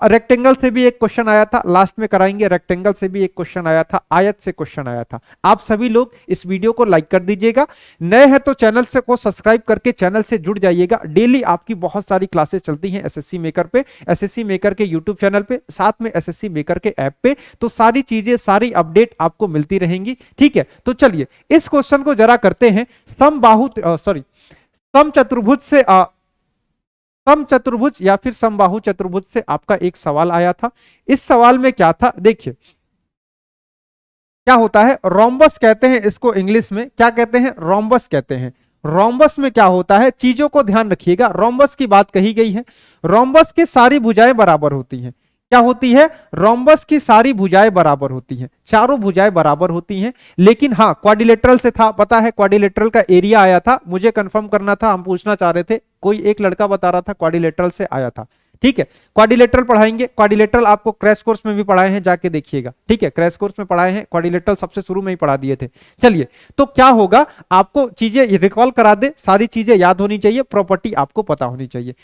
रेक्टेंगल से भी एक क्वेश्चन आया था, लास्ट में कराएंगे, रेक्टेंगल से भी एक क्वेश्चन आया था, आयत से क्वेश्चन आया था। आप सभी लोग इस वीडियो को लाइक कर दीजिएगा, नए हैं तो चैनल से को सब्सक्राइब करके चैनल से जुड़ जाइएगा। डेली आपकी बहुत सारी क्लासेस चलती हैं एसएससी मेकर पे, एसएससी मेकर के यूट्यूब चैनल पे, साथ में एसएससी मेकर के ऐप पे, तो सारी चीजें, सारी अपडेट आपको मिलती रहेंगी। ठीक है, तो चलिए इस क्वेश्चन को जरा करते हैं। समचतुर्भुज से समचतुर्भुज या फिर समबाहु चतुर्भुज से आपका एक सवाल आया था। इस सवाल में क्या था, देखिए क्या होता है, रोम्बस कहते हैं इसको, इंग्लिश में क्या कहते हैं, रोम्बस कहते हैं। रोम्बस में क्या होता है, चीजों को ध्यान रखिएगा, रोम्बस की बात कही गई है, रोम्बस की सारी भुजाएं बराबर होती हैं। क्या होती है, रोम्बस की सारी भुजाएं बराबर होती हैं, चारों भुजाएं बराबर होती हैं। लेकिन हाँ, क्वाड्रिलेटरल से था, पता है क्वाड्रिलेटरल का एरिया आया था, मुझे कंफर्म करना था, हम पूछना चाह रहे थे, कोई एक लड़का बता रहा था क्वाड्रिलेटरल से आया था। ठीक है, क्वाड्रिलेटरल पढ़ाएंगे, क्वाड्रिलेटरल आपको क्रैश कोर्स में भी पढ़ाए हैं, जाके देखिएगा। ठीक है, क्रैश कोर्स में पढ़ाए हैं, क्वाड्रिलेटरल सबसे शुरू में ही पढ़ा दिए थे। चलिए, तो क्या होगा, आपको चीजें रिकॉल करा दे, सारी चीजें याद होनी चाहिए, प्रॉपर्टी आपको पता होनी चाहिए।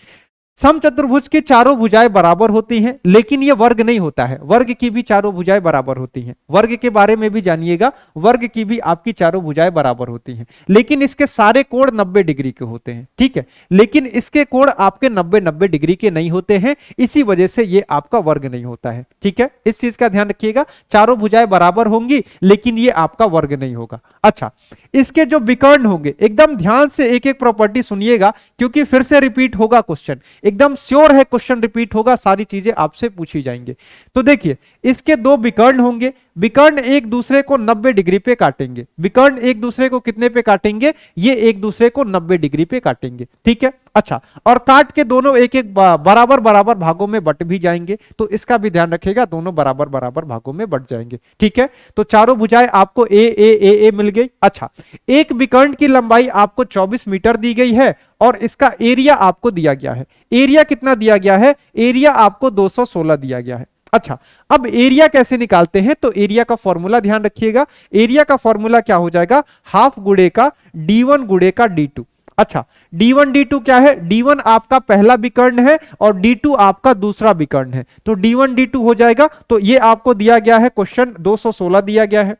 समचतुर्भुज की चारों भुजाएं बराबर होती हैं, लेकिन यह वर्ग नहीं होता है, वर्ग की भी चारों भुजाएं बराबर होती हैं। वर्ग के बारे में भी जानिएगा, वर्ग की भी आपकी चारों भुजाएं बराबर होती हैं, लेकिन इसके सारे कोण 90 डिग्री के होते हैं। ठीक है, लेकिन इसके कोण आपके 90 डिग्री के नहीं होते हैं, इसी वजह से ये आपका वर्ग नहीं होता है। ठीक है, इस चीज का ध्यान रखिएगा, चारों भुजाएं बराबर होंगी लेकिन ये आपका वर्ग नहीं होगा। अच्छा, इसके जो विकर्ण होंगे, एकदम ध्यान से एक एक प्रॉपर्टी सुनिएगा, क्योंकि फिर से रिपीट होगा क्वेश्चन, एकदम श्योर है क्वेश्चन रिपीट होगा, सारी चीजें आपसे पूछी जाएंगे। तो देखिए, इसके दो विकर्ण होंगे, विकर्ण एक दूसरे को 90 डिग्री पे काटेंगे। विकर्ण एक दूसरे को कितने पे काटेंगे, ये एक दूसरे को 90 डिग्री पे काटेंगे। ठीक है, अच्छा, और काट के दोनों एक एक बराबर बराबर भागों में बट भी जाएंगे, तो इसका भी ध्यान रखिएगा, दोनों बराबर बराबर भागों में बट जाएंगे। ठीक है, तो चारों भुजाएं आपको ए मिल गई। अच्छा, एक विकर्ण की लंबाई आपको 24 मीटर दी गई है और इसका एरिया आपको दिया गया है। एरिया कितना दिया गया है, एरिया आपको 216 दिया गया है। अच्छा, अब एरिया कैसे निकालते हैं, तो एरिया का फॉर्मूला ध्यान रखिएगा, एरिया का फॉर्मूला क्या हो जाएगा, हाफ गुणे का d1 गुणे का d2। अच्छा, d1 d2 क्या है, d1 आपका पहला विकर्ण है और d2 आपका दूसरा विकर्ण है, तो d1 d2 हो जाएगा। तो ये आपको दिया गया है, क्वेश्चन 216 दिया गया है।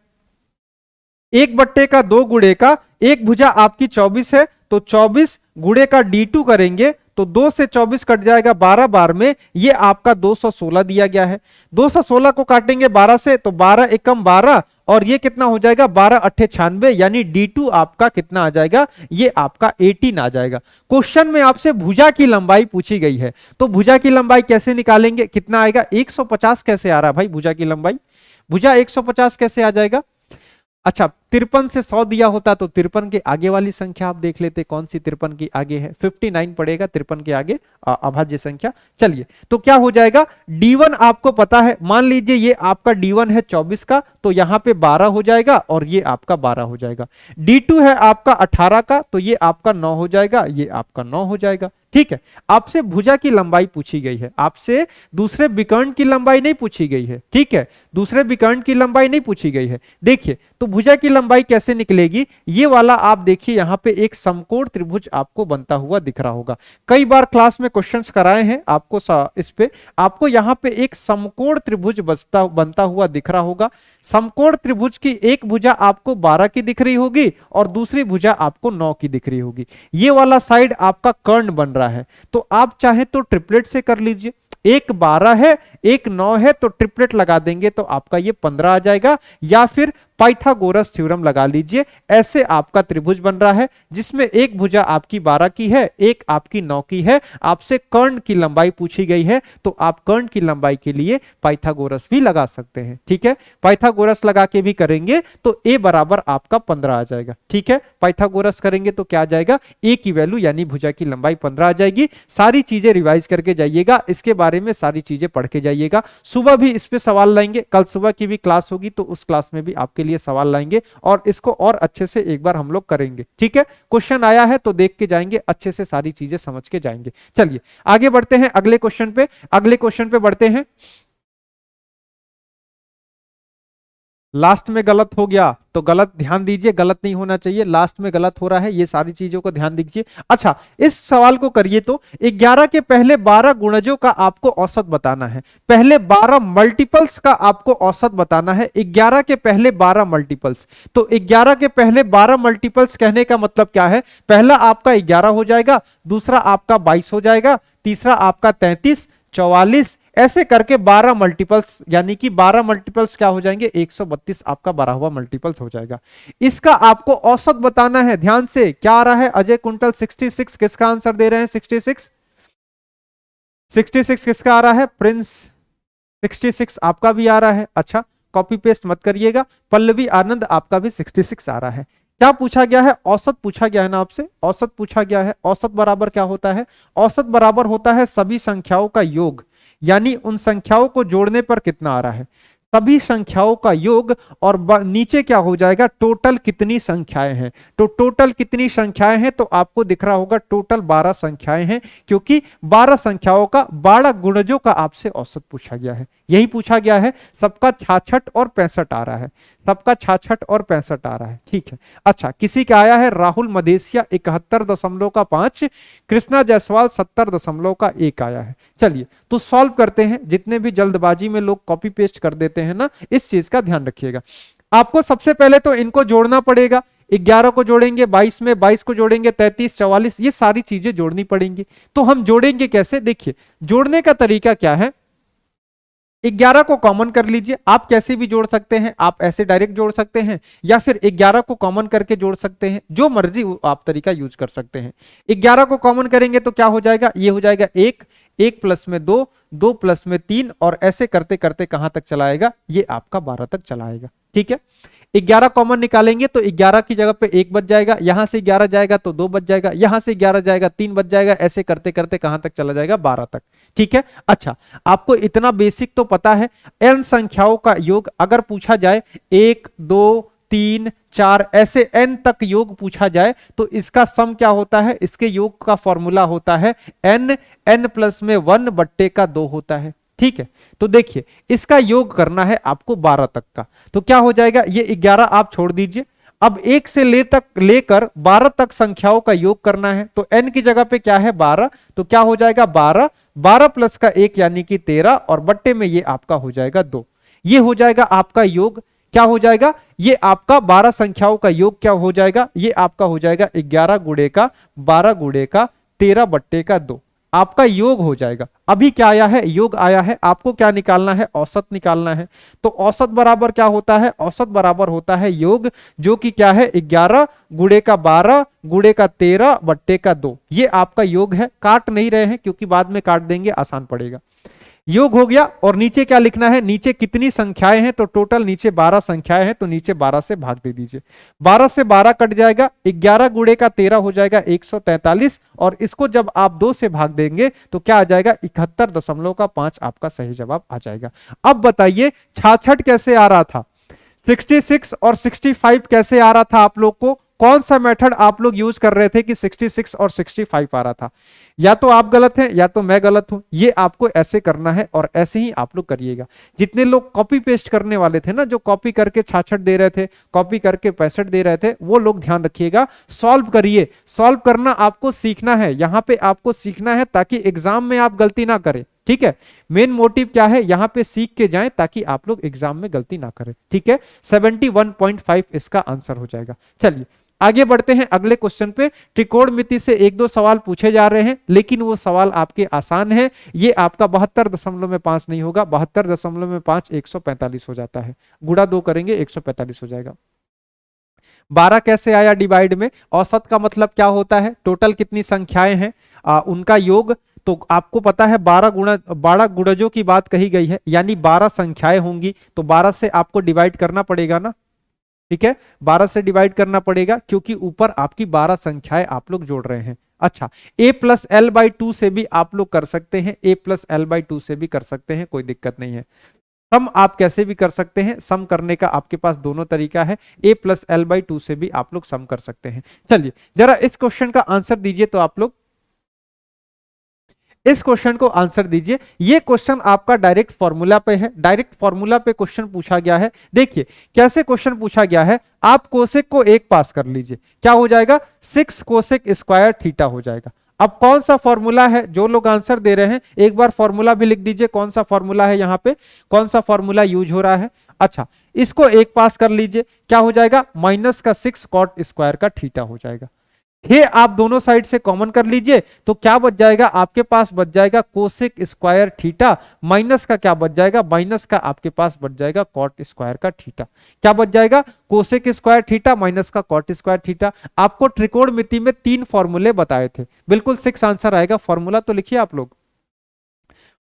1 बट्टे का 2 गुणे का, एक भुजा आपकी 24 है, तो 24 गुणे का d2 करेंगे तो 2 से 24 कट जाएगा 12 बार में, ये आपका 216 दिया गया है। 216 को काटेंगे 12 से तो 12 एकम 12 और ये कितना हो जाएगा 12 अट्ठे 96, यानी D2 आपका कितना आ जाएगा, ये आपका 18 आ जाएगा। क्वेश्चन में आपसे भुजा की लंबाई पूछी गई है, तो भुजा की लंबाई कैसे निकालेंगे, कितना आएगा 150 कैसे आ रहा है भाई भुजा की लंबाई, भुजा 150 कैसे आ जाएगा। अच्छा 53 से 100 दिया होता तो 53 के आगे वाली संख्या आप देख लेते, कौन सी 53 की आगे है, 59 पड़ेगा 53 के आगे अभाज्य संख्या। चलिए तो क्या हो जाएगा, D1 आपको पता है, मान लीजिए ये आपका D1 है 24 का, तो यहां पे 12 हो जाएगा और ये आपका 12 हो जाएगा। D2 है आपका 18 का, तो ये आपका 9 हो जाएगा, ये आपका 9 हो जाएगा। ठीक है, आपसे भुजा की लंबाई पूछी गई है, आपसे दूसरे विकर्ण की लंबाई नहीं पूछी गई है। ठीक है, दूसरे विकर्ण की लंबाई नहीं पूछी गई है। देखिए तो भुजा की लंबाई कैसे निकलेगी, ये वाला आप देखिए यहां पे एक समकोण त्रिभुज आपको बनता हुआ दिख रहा होगा, कई बार क्लास में क्वेश्चंस कराए हैं आपको, इस पे आपको यहां पे एक समकोण त्रिभुज बनता हुआ दिख रहा होगा। समकोण त्रिभुज की एक भुजा आपको 12 की दिख रही होगी और दूसरी भुजा आपको 9 की दिख रही होगी। ये वाला साइड आपका कर्ण बन रहा है, तो आप चाहे तो ट्रिपलेट से कर लीजिए, एक 12 है एक 9 है तो ट्रिपलेट लगा देंगे तो आपका ये 15 आ जाएगा, या फिर पाइथागोरस थ्योरम लगा लीजिए। ऐसे आपका त्रिभुज बन रहा है जिसमें एक भुजा आपकी 12 की है, एक आपकी 9 की है। आपसे कर्ण की लंबाई पूछी गई है, तो आप कर्ण की लंबाई के लिए पाइथागोरस भी लगा सकते हैं। ठीक है, पाइथागोरस लगा के भी करेंगे तो a बराबर आपका 15 आ जाएगा। ठीक है, पाइथागोरस करेंगे तो क्या आ जाएगा, a की वैल्यू यानी भुजा की लंबाई 15 आ जाएगी। सारी चीजें रिवाइज करके जाइएगा, इसके बारे में सारी चीजें पढ़ के जाइएगा। सुबह भी इस पे सवाल लाएंगे, कल सुबह की भी क्लास होगी तो उस क्लास में भी आपके लिए सवाल लाएंगे और इसको और अच्छे से एक बार हम लोग करेंगे। ठीक है, क्वेश्चन आया है तो देख के जाएंगे, अच्छे से सारी चीजें समझ के जाएंगे। चलिए आगे बढ़ते हैं अगले क्वेश्चन पे, अगले क्वेश्चन पे बढ़ते हैं। लास्ट में गलत हो गया तो गलत, ध्यान दीजिए गलत नहीं होना चाहिए, लास्ट में गलत हो रहा है, ये सारी चीजों को ध्यान दीजिए। अच्छा इस सवाल को करिए तो 11 के पहले 12 गुणजों का आपको औसत बताना है, पहले 12 मल्टीपल्स का आपको औसत बताना है। 11 के पहले 12 मल्टीपल्स, तो 11 के पहले 12 मल्टीपल्स कहने का मतलब क्या है, पहला आपका 11 हो जाएगा, दूसरा आपका 22 हो जाएगा, तीसरा आपका 33, 44, ऐसे करके 12 मल्टीपल्स, यानी कि 12 मल्टीपल्स क्या हो जाएंगे 132 आपका 12वां मल्टीपल्स हो जाएगा। इसका आपको औसत बताना है। ध्यान से क्या आ रहा है, अजय कुंटल 66, किसका आंसर दे रहे हैं 66, 66 किसका आ रहा है, प्रिंस 66 आपका भी आ रहा है। अच्छा कॉपी पेस्ट मत करिएगा, पल्लवी आनंद आपका भी 66 आ रहा है। क्या पूछा गया है, औसत पूछा गया है ना आपसे, औसत पूछा गया है। औसत बराबर क्या होता है, औसत बराबर होता है सभी संख्याओं का योग, यानी उन संख्याओं को जोड़ने पर कितना आ रहा है, सभी संख्याओं का योग, और नीचे क्या हो जाएगा, टोटल कितनी संख्याएं हैं। तो टोटल कितनी संख्याएं हैं, तो आपको दिख रहा होगा टोटल 12 संख्याएं हैं, क्योंकि 12 संख्याओं का 12 गुणजों का आपसे औसत पूछा गया है, यही पूछा गया है। सबका 66 और 65 आ रहा है, सबका 66 और 65 आ रहा है। ठीक है, अच्छा किसी का आया है राहुल मदेशिया 71.5, कृष्णा जायसवाल 70.1 आया है। चलिए तो सॉल्व करते हैं, जितने भी जल्दबाजी में लोग कॉपी पेस्ट कर देते हैं ना, इस चीज का ध्यान रखिएगा। आपको सबसे पहले तो इनको जोड़ना पड़ेगा, 11 को जोड़ेंगे 22 में, 22 को जोड़ेंगे 33, 44, ये सारी चीजें जोड़नी पड़ेंगी। तो हम जोड़ेंगे कैसे, देखिए जोड़ने का तरीका क्या है, 11 को कॉमन कर लीजिए, आप कैसे भी जोड़ सकते हैं, आप ऐसे डायरेक्ट जोड़ सकते हैं या फिर 11 को कॉमन करके जोड़ सकते हैं, जो मर्जी आप तरीका यूज कर सकते हैं। 11 को कॉमन करेंगे तो क्या हो जाएगा, ये हो जाएगा 1, 1 प्लस में 2, 2 प्लस में 3, और ऐसे करते करते कहां तक चलाएगा, ये आपका 12 तक चलाएगा। ठीक है, 11 कॉमन निकालेंगे तो 11 की जगह पे 1 बच जाएगा, यहां से 11 जाएगा तो 2 बच जाएगा, यहां से 11 जाएगा 3 बच जाएगा, ऐसे करते करते कहां तक चला जाएगा, 12 तक। ठीक है, अच्छा आपको इतना बेसिक तो पता है, n संख्याओं का योग अगर पूछा जाए 1, 2, 3, 4 ऐसे n तक योग पूछा जाए तो इसका सम क्या होता है, इसके योग का फॉर्मूला होता है n प्लस में 1 बट्टे का 2 होता है। ठीक है, तो देखिए इसका योग करना है आपको 12 तक का, तो क्या हो जाएगा, ये 11 आप छोड़ दीजिए, अब 1 से लेकर 12 तक संख्याओं का योग करना है, तो n की जगह पे क्या है 12, तो क्या हो जाएगा 12, 12 प्लस का 1 यानी कि 13, और बट्टे में ये आपका हो जाएगा 2। ये हो जाएगा आपका योग, क्या हो जाएगा, ये आपका 12 संख्याओं का योग क्या हो जाएगा, ये आपका हो जाएगा 11 गुणे का 12 गुणे का 13/2 आपका योग हो जाएगा। अभी क्या आया है, योग आया है, आपको क्या निकालना है, औसत निकालना है। तो औसत बराबर क्या होता है, औसत बराबर होता है योग, जो कि क्या है 11 गुणे का 12 गुणे का 13/2। ये आपका योग है। काट नहीं रहे हैं क्योंकि बाद में काट देंगे, आसान पड़ेगा। योग हो गया। और नीचे क्या लिखना है, नीचे कितनी संख्याएं हैं, तो टोटल नीचे 12 संख्याएं हैं, तो नीचे 12 से भाग दे दीजिए। 12 से 12 कट जाएगा, 11 गुणे का 13 हो जाएगा 143, और इसको जब आप 2 से भाग देंगे तो क्या आ जाएगा 71.5 आपका सही जवाब आ जाएगा। अब बताइए 66 कैसे आ रहा था, 66 और 65 कैसे आ रहा था, आप लोग को कौन सा मेथड आप लोग यूज कर रहे थे कि 66 और 65 आ रहा था। या तो आप गलत हैं या तो मैं गलत हूं। ये आपको ऐसे करना है और ऐसे ही आप लोग करिएगा। जितने लोग कॉपी पेस्ट करने वाले थे ना, जो कॉपी करके 66 दे रहे थे, कॉपी करके 65 दे रहे थे, वो लोग ध्यान रखिएगा, सॉल्व करिए। सॉल्व करना आपको सीखना है, यहां पे आपको सीखना है ताकि एग्जाम में आप गलती ना करें। ठीक है, मेन मोटिव क्या है, यहां पे सीख के जाएं ताकि आप लोग एग्जाम में गलती ना करें। ठीक है, 71.5 इसका आंसर हो जाएगा। चलिए आगे बढ़ते हैं अगले क्वेश्चन पे। त्रिकोणमिति से 1-2 सवाल पूछे जा रहे हैं, लेकिन वो सवाल आपके आसान है। ये आपका 72.5 नहीं होगा, 72.5 145 हो जाता है, गुणा 2 करेंगे 145 हो जाएगा। 12 कैसे आया डिवाइड में, औसत का मतलब क्या होता है, टोटल कितनी संख्याएं हैं उनका योग। तो आपको पता है 12 गुणजों की बात कही गई है, यानी 12 संख्याएं होंगी, तो 12 से आपको डिवाइड करना पड़ेगा ना। ठीक है, 12 से डिवाइड करना पड़ेगा क्योंकि ऊपर आपकी 12 संख्याएं आप लोग जोड़ रहे हैं। अच्छा, a+l/2 से भी आप लोग कर सकते हैं, a+l/2 से भी कर सकते हैं, कोई दिक्कत नहीं है। सम आप कैसे भी कर सकते हैं, सम करने का आपके पास दोनों तरीका है, a+l/2 से भी आप लोग सम कर सकते हैं। चलिए जरा इस क्वेश्चन का आंसर दीजिए, तो आप लोग इस क्वेश्चन को आंसर दीजिए। ये क्वेश्चन आपका डायरेक्ट फॉर्मूला पे है, डायरेक्ट फॉर्मूला पे क्वेश्चन पूछा गया है। देखिए कैसे क्वेश्चन पूछा गया है, आप कोसेक को 1 पास कर लीजिए, क्या हो जाएगा 6 कोसेक स्क्वायर थीटा हो जाएगा। अब कौन सा फॉर्मूला है, जो लोग आंसर दे रहे हैं एक बार फॉर्मूला भी लिख दीजिए, कौन सा फॉर्मूला है यहाँ पे, कौन सा फॉर्मूला यूज हो रहा है। अच्छा, इसको 1 पास कर लीजिए, क्या हो जाएगा -6 कॉट स्क्वायर का थीटा हो जाएगा। ये आप दोनों साइड से कॉमन कर लीजिए, तो क्या बच जाएगा आपके पास, बच जाएगा कोसेक स्क्वायर थीटा, माइनस का क्या बच जाएगा, माइनस का आपके पास बच जाएगा कॉट स्क्वायर का थीटा। क्या बच जाएगा, कोसेक स्क्वायर थीटा माइनस का कॉट स्क्वायर थीटा। आपको त्रिकोणमिति में 3 फॉर्मूले बताए थे, बिल्कुल 6 आंसर आएगा। फॉर्मूला तो लिखिए आप लोग,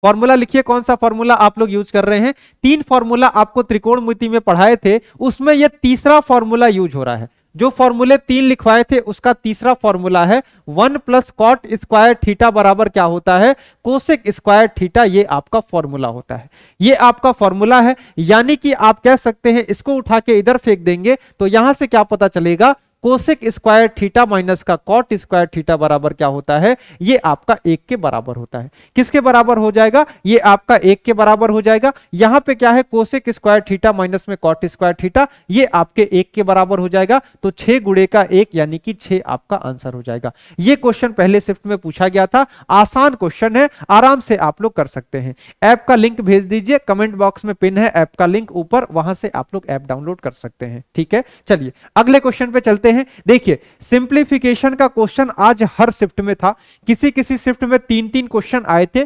फॉर्मूला लिखिए, कौन सा फॉर्मूला आप लोग यूज कर रहे हैं। 3 फॉर्मूला आपको त्रिकोणमिति में पढ़ाए थे, उसमें यह तीसरा फॉर्मूला यूज हो रहा है। जो फॉर्मूले 3 लिखवाए थे उसका तीसरा फॉर्मूला है 1 + कॉट स्क्वायर थीटा बराबर क्या होता है, कोसेक स्क्वायर थीटा। ये आपका फॉर्मूला होता है, ये आपका फॉर्मूला है। यानी कि आप कह सकते हैं इसको उठा के इधर फेंक देंगे तो यहां से क्या पता चलेगा, कोसेक स्क्वायर थीटा माइनस का कॉट स्क्वायर थीटा बराबर क्या होता है, ये आपका 1 के बराबर होता है। किसके बराबर हो जाएगा, ये आपका 1 के बराबर हो जाएगा। यहां पे क्या है, कोसेक स्क्वायर थीटा माइनस में कॉट स्क्वायर थीटा, ये आपके 1 के बराबर हो जाएगा। तो 6 गुणे का 1 यानी कि 6 आपका आंसर हो जाएगा। ये क्वेश्चन पहले शिफ्ट में पूछा गया था, आसान क्वेश्चन है, आराम से आप लोग कर सकते हैं। ऐप का लिंक भेज दीजिए, कमेंट बॉक्स में पिन है ऐप का लिंक ऊपर, वहां से आप लोग ऐप डाउनलोड कर सकते हैं। ठीक है, चलिए अगले क्वेश्चन पे चलते हैं। देखिए सिंप्लीफिकेशन का क्वेश्चन आज हर शिफ्ट में था, किसी किसी शिफ्ट में 3-3 क्वेश्चन आए थे।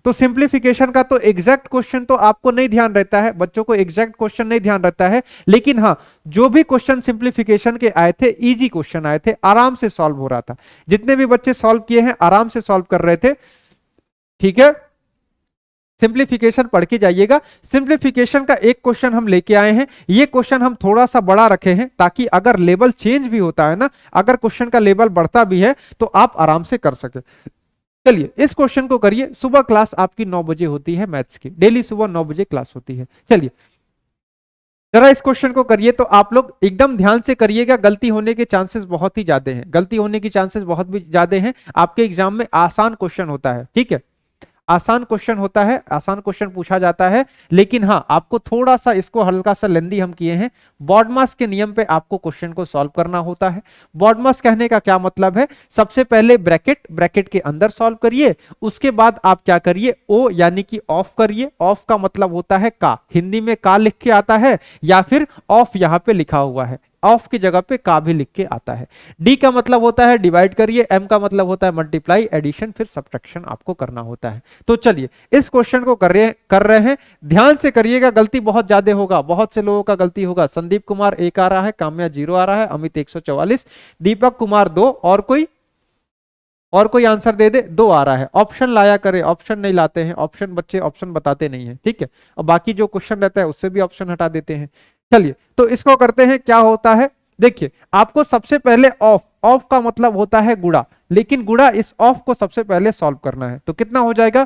तो सिंप्लीफिकेशन का तो एग्जैक्ट क्वेश्चन तो आपको नहीं ध्यान रहता है, बच्चों को एग्जैक्ट क्वेश्चन नहीं ध्यान रहता है, लेकिन हाँ जो भी क्वेश्चन सिंप्लीफिकेशन के आए थे, इजी क्वेश्चन आए थे, आराम से सॉल्व हो रहा था। जितने भी बच्चे सॉल्व किए हैं आराम से सॉल्व कर रहे थे। ठीक है, सिंप्लीफिकेशन पढ़ के जाइएगा। सिंप्लीफिकेशन का एक क्वेश्चन हम लेके आए हैं, ये क्वेश्चन हम थोड़ा सा बड़ा रखे हैं ताकि अगर लेवल चेंज भी होता है ना, अगर क्वेश्चन का लेवल बढ़ता भी है तो आप आराम से कर सके। चलिए इस क्वेश्चन को करिए। सुबह क्लास आपकी 9 बजे होती है मैथ्स की, डेली सुबह 9 बजे क्लास होती है। चलिए जरा इस क्वेश्चन को करिए, तो आप लोग एकदम ध्यान से करिएगा, गलती होने के चांसेस बहुत ही ज्यादा हैं, गलती होने की चांसेस बहुत भी ज्यादा हैं। आपके एग्जाम में आसान क्वेश्चन होता है, ठीक है, आसान क्वेश्चन होता है, आसान क्वेश्चन पूछा जाता है, लेकिन हाँ आपको थोड़ा सा इसको हल्का सा लेंदी हम किए हैं। बॉडमास के नियम पे आपको क्वेश्चन को सॉल्व करना होता है। बॉडमास कहने का क्या मतलब है, सबसे पहले ब्रैकेट के अंदर सॉल्व करिए, उसके बाद आप क्या करिए, ओ यानी कि ऑफ करिए। ऑफ का मतलब होता है का, हिंदी में का लिख के आता है या फिर ऑफ यहां पे लिखा हुआ है। ऑफ की जगह पे का भी लिख के आता है। डी का मतलब होता है डिवाइड करिए, एम का मतलब होता है मल्टीप्लाई, एडिशन, फिर सब्ट्रैक्शन आपको करना होता है। तो चलिए इस क्वेश्चन को कर रहे हैं, ध्यान से करिएगा, गलती बहुत ज्यादा होगा, बहुत से लोगों का गलती होगा। संदीप कुमार 1 आ रहा है, काम्या 0 आ रहा है, अमित 144, दीपक कुमार 2, और कोई आंसर दे दे। 2 आ रहा है। ऑप्शन लाया करे, ऑप्शन नहीं लाते हैं, ऑप्शन बच्चे ऑप्शन बताते नहीं है, ठीक है। और बाकी जो क्वेश्चन रहता है उससे भी ऑप्शन हटा देते हैं। चलिए तो इसको करते हैं, क्या होता है देखिए, आपको सबसे पहले ऑफ का मतलब होता है गुणा, लेकिन गुणा इस ऑफ को सबसे पहले सॉल्व करना है। तो कितना हो जाएगा,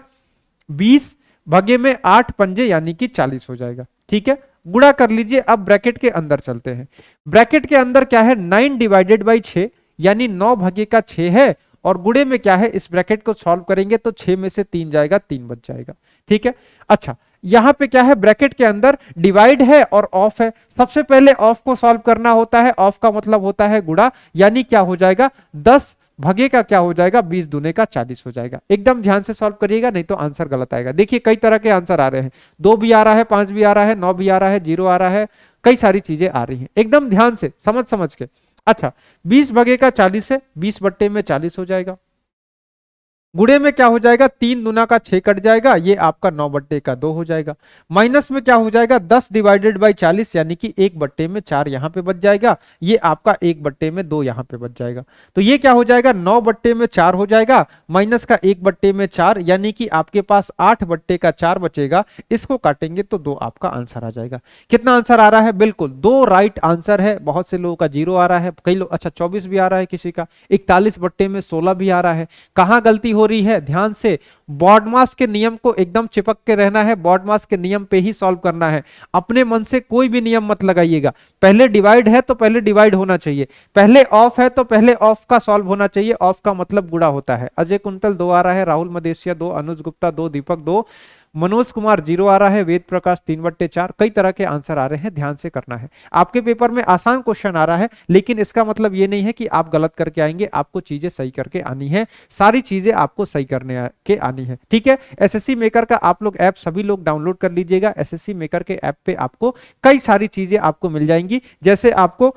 20 भागे में 8 पंजे यानी कि 40 हो जाएगा, ठीक है। गुणा कर लीजिए। अब ब्रैकेट के अंदर चलते हैं। ब्रैकेट के अंदर क्या है, 9 डिवाइडेड बाई 6 यानी 9 भागे का 6 है, और गुणे में क्या है, इस ब्रैकेट को सॉल्व करेंगे तो 6 में से 3 जाएगा, 3 बच जाएगा, ठीक है। अच्छा यहां पे क्या है, ब्रैकेट के अंदर डिवाइड है और ऑफ है, सबसे पहले ऑफ को सॉल्व करना होता है। ऑफ का मतलब होता है गुणा, यानी क्या हो जाएगा, 10 भागे का क्या हो जाएगा, 20 दूने का 40 हो जाएगा। एकदम ध्यान से सॉल्व करिएगा, नहीं तो आंसर गलत आएगा। देखिए कई तरह के आंसर आ रहे हैं, 2 भी आ रहा है, 5 भी आ रहा है, 9 भी आ रहा है, 0 आ रहा है, कई सारी चीजें आ रही हैं। एकदम ध्यान से समझ के। अच्छा 20 भागे का 40 है, 20 बट्टे में 40 हो जाएगा। गुणे में क्या हो जाएगा, 3 दूना का 6 कट जाएगा, ये आपका 9 बट्टे का 2 हो जाएगा। माइनस में क्या हो जाएगा, 10 डिवाइडेड बाई 40 यानी कि 1 बट्टे में 4 यहां पे बच जाएगा, ये आपका 1 बट्टे में 2 यहां पे बच जाएगा। तो ये क्या हो जाएगा, 9 बट्टे में 4 हो जाएगा, माइनस का 1 बट्टे में 4 यानी कि आपके पास 8 बट्टे का 4 बचेगा। इसको काटेंगे तो 2 आपका आंसर आ जाएगा। कितना आंसर आ रहा है, बिल्कुल 2 राइट आंसर है। बहुत से लोगों का 0 आ रहा है, कई लोग, अच्छा 24 भी आ रहा है किसी का, 41 बट्टे में 16 भी आ रहा है। कहां गलती हो रही है, ध्यान से बॉडमास के नियम को एकदम चिपक के रहना है, बॉडमास के नियम पे ही सॉल्व करना है। अपने मन से कोई भी नियम मत लगाइएगा। पहले डिवाइड है तो पहले डिवाइड होना चाहिए, पहले ऑफ है तो पहले ऑफ का सॉल्व होना चाहिए। ऑफ का मतलब गुणा होता है। अजय कुंतल 2 आ रहा है, राहुल मदेशिया 2, अनुज गुप्ता 2, दीपक 2, मनोज कुमार 0 आ रहा है, वेद प्रकाश 3/4। कई तरह के आंसर आ रहे हैं, ध्यान से करना है। आपके पेपर में आसान क्वेश्चन आ रहा है, लेकिन इसका मतलब ये नहीं है कि आप गलत करके आएंगे, आपको चीजें सही करके आनी है, सारी चीजें आपको सही करने के आनी है, ठीक है। एसएससी मेकर का आप लोग ऐप सभी लोग डाउनलोड कर लीजिएगा। एसएससी मेकर के ऐप पे आपको कई सारी चीजें आपको मिल जाएंगी, जैसे आपको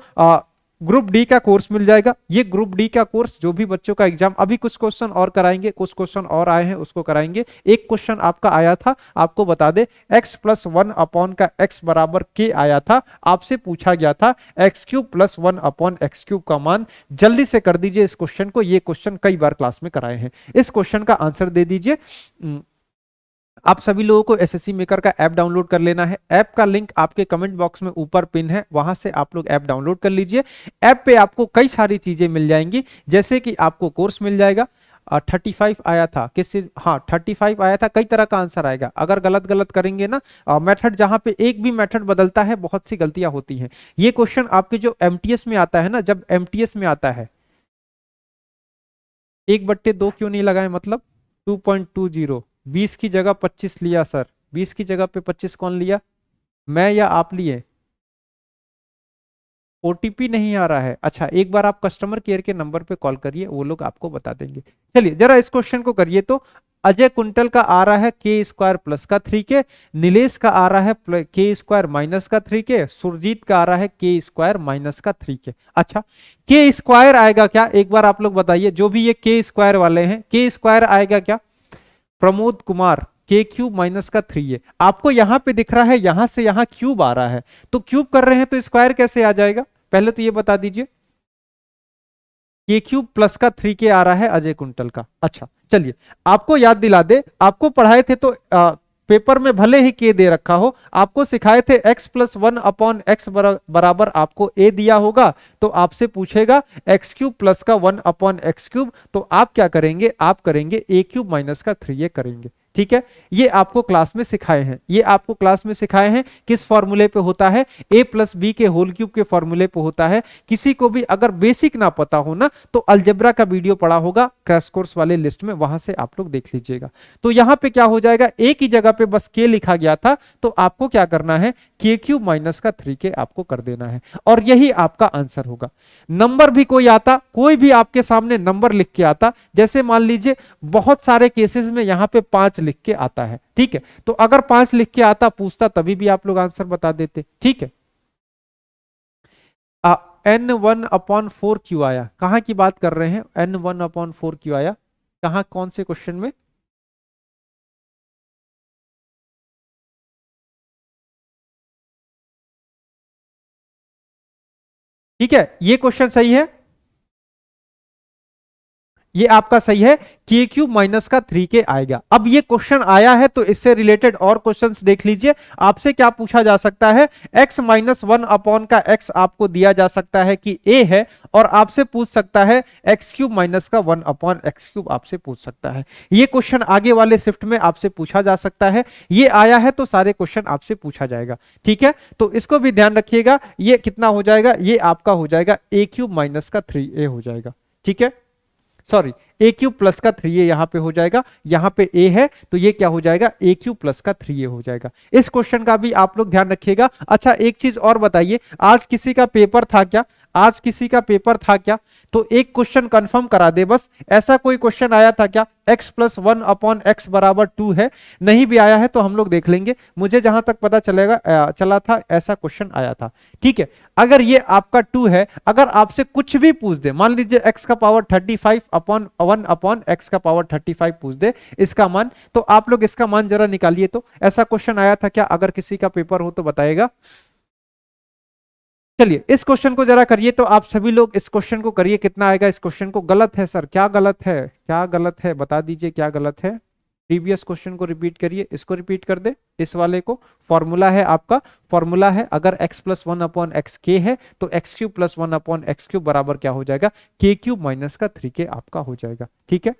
ग्रुप डी का कोर्स मिल जाएगा। ये ग्रुप डी का कोर्स जो भी बच्चों का एग्जाम, अभी कुछ क्वेश्चन और कराएंगे, कुछ क्वेश्चन और आए हैं उसको कराएंगे। एक क्वेश्चन आपका आया था, आपको बता दे, x+1 अपॉन का x बराबर k आया था, आपसे पूछा गया था x³ + 1 अपॉन x³ का मान। जल्दी से कर दीजिए इस क्वेश्चन को, ये क्वेश्चन कई बार क्लास में कराए हैं। इस क्वेश्चन का आंसर दे दीजिए। आप सभी लोगों को एसएससी मेकर का ऐप डाउनलोड कर लेना है। ऐप का लिंक आपके कमेंट बॉक्स में ऊपर पिन है, वहां से आप लोग ऐप डाउनलोड कर लीजिए। ऐप पे आपको कई सारी चीजें मिल जाएंगी, जैसे कि आपको कोर्स मिल जाएगा। 35 आया था, किस चीज, हाँ 35 आया था। कई तरह का आंसर आएगा, अगर गलत करेंगे ना, मेथड जहां पे एक भी मेथड बदलता है बहुत सी गलतियां होती हैं। ये क्वेश्चन आपके जो एमटीएस में आता है ना, जब एमटीएस में आता है 1/2 क्यों नहीं लगाए, मतलब 2.20, 20 की जगह 25 लिया सर, 20 की जगह पे 25 कौन लिया, मैं या आप लिए? ओटीपी नहीं आ रहा है। अच्छा एक बार आप कस्टमर केयर के नंबर पे कॉल करिए, वो लोग आपको बता देंगे। चलिए जरा इस क्वेश्चन को करिए। तो अजय कुंटल का आ रहा है k² प्लस का 3k, नीलेश का आ रहा है k² माइनस का 3k, सुरजीत का आ रहा है k² माइनस का 3k। अच्छा k² आएगा क्या, एक बार आप लोग बताइए, जो भी ये k² वाले हैं, k² आएगा क्या? प्रमोद कुमार k³ माइनस का 3 है। आपको यहां पे दिख रहा है, यहां से यहां क्यूब आ रहा है, तो क्यूब कर रहे हैं तो स्क्वायर कैसे आ जाएगा, पहले तो ये बता दीजिए। k³ प्लस का 3k आ रहा है अजय कुंटल का। अच्छा चलिए आपको याद दिला दे, आपको पढ़ाए थे तो पेपर में भले ही k दे रखा हो, आपको सिखाए थे x+1 अपॉन x बराबर आपको a दिया होगा, तो आपसे पूछेगा x³ प्लस का 1 अपॉन x³, तो आप क्या करेंगे, आप करेंगे a³ माइनस का 3a करेंगे, ठीक है। ये आपको क्लास में सिखाए हैं, ये आपको क्लास में सिखाए हैं किस फॉर्मूले पे होता है, a+b के होल क्यूब के फॉर्मूले पे होता है। किसी को भी अगर बेसिक ना पता हो ना, तो अलजेब्रा का वीडियो पड़ा होगा क्रैश कोर्स वाले लिस्ट में, वहां से आप लोग देख लीजिएगा। तो यहां पे क्या हो जाएगा, a की जगह पे बस k लिखा गया था, तो आपको क्या करना है, k³ माइनस का 3k आपको कर देना है, और यही आपका आंसर होगा। नंबर भी कोई आता, कोई भी आपके सामने नंबर लिख के आता, जैसे मान लीजिए बहुत सारे केसेस में यहां पे 5 लिख के आता है, ठीक है, तो अगर 5 लिख के आता पूछता तभी भी आप लोग आंसर बता देते, ठीक है। n1/4 क्यों आया, कहां की बात कर रहे हैं, n1/4 क्यों आया, कहां, कौन से क्वेश्चन में? ठीक है, ये क्वेश्चन सही है, ये आपका सही है, के क्यूब माइनस का 3k आएगा। अब ये क्वेश्चन आया है तो इससे रिलेटेड और क्वेश्चंस देख लीजिए। आपसे क्या पूछा जा सकता है, x माइनस 1 का x आपको दिया जा सकता है कि a है, और आपसे पूछ सकता है x क्यूब माइनस का 1/x³ आपसे पूछ सकता है। ये क्वेश्चन आगे वाले शिफ्ट में आपसे पूछा जा सकता है, ये आया है तो सारे क्वेश्चन आपसे पूछा जाएगा। ठीक है, तो इसको भी ध्यान रखिएगा। ये कितना हो जाएगा, ये आपका हो जाएगा a³ माइनस का 3a हो जाएगा। ठीक है, सॉरी, a³ प्लस का 3a यहां पे हो जाएगा, यहां पे a है तो ये क्या हो जाएगा, a³ प्लस का 3a हो जाएगा। इस क्वेश्चन का भी आप लोग ध्यान रखिएगा। अच्छा, एक चीज और बताइए, आज किसी का पेपर था क्या, आज किसी का पेपर था क्या? तो एक क्वेश्चन कंफर्म करा दे बस, ऐसा कोई क्वेश्चन आया था क्या, x प्लस 1/x बराबर 2 है? नहीं भी आया है तो हम लोग देख लेंगे, मुझे जहां तक पता चला था ऐसा क्वेश्चन आया था। ठीक है, अगर ये आपका 2 है, अगर आपसे कुछ भी पूछ दे, मान लीजिए x का पावर 35/1/x का पावर 35 पूछ दे इसका मान, तो आप लोग इसका मान जरा निकालिए। तो ऐसा क्वेश्चन आया था क्या, अगर किसी का पेपर हो तो बताएगा। चलिए इस क्वेश्चन को जरा करिए, तो आप सभी लोग इस क्वेश्चन को करिए, कितना आएगा इस क्वेश्चन को। गलत है सर, क्या गलत है, क्या गलत है, बता दीजिए क्या गलत है। प्रीवियस क्वेश्चन को रिपीट करिए, इसको रिपीट कर दे, इस वाले को। फॉर्मूला है आपका, फॉर्मूला है अगर x प्लस 1/x k है तो x³ प्लस 1/x³ बराबर क्या हो जाएगा, k³ माइनस का 3k आपका हो जाएगा। ठीक है,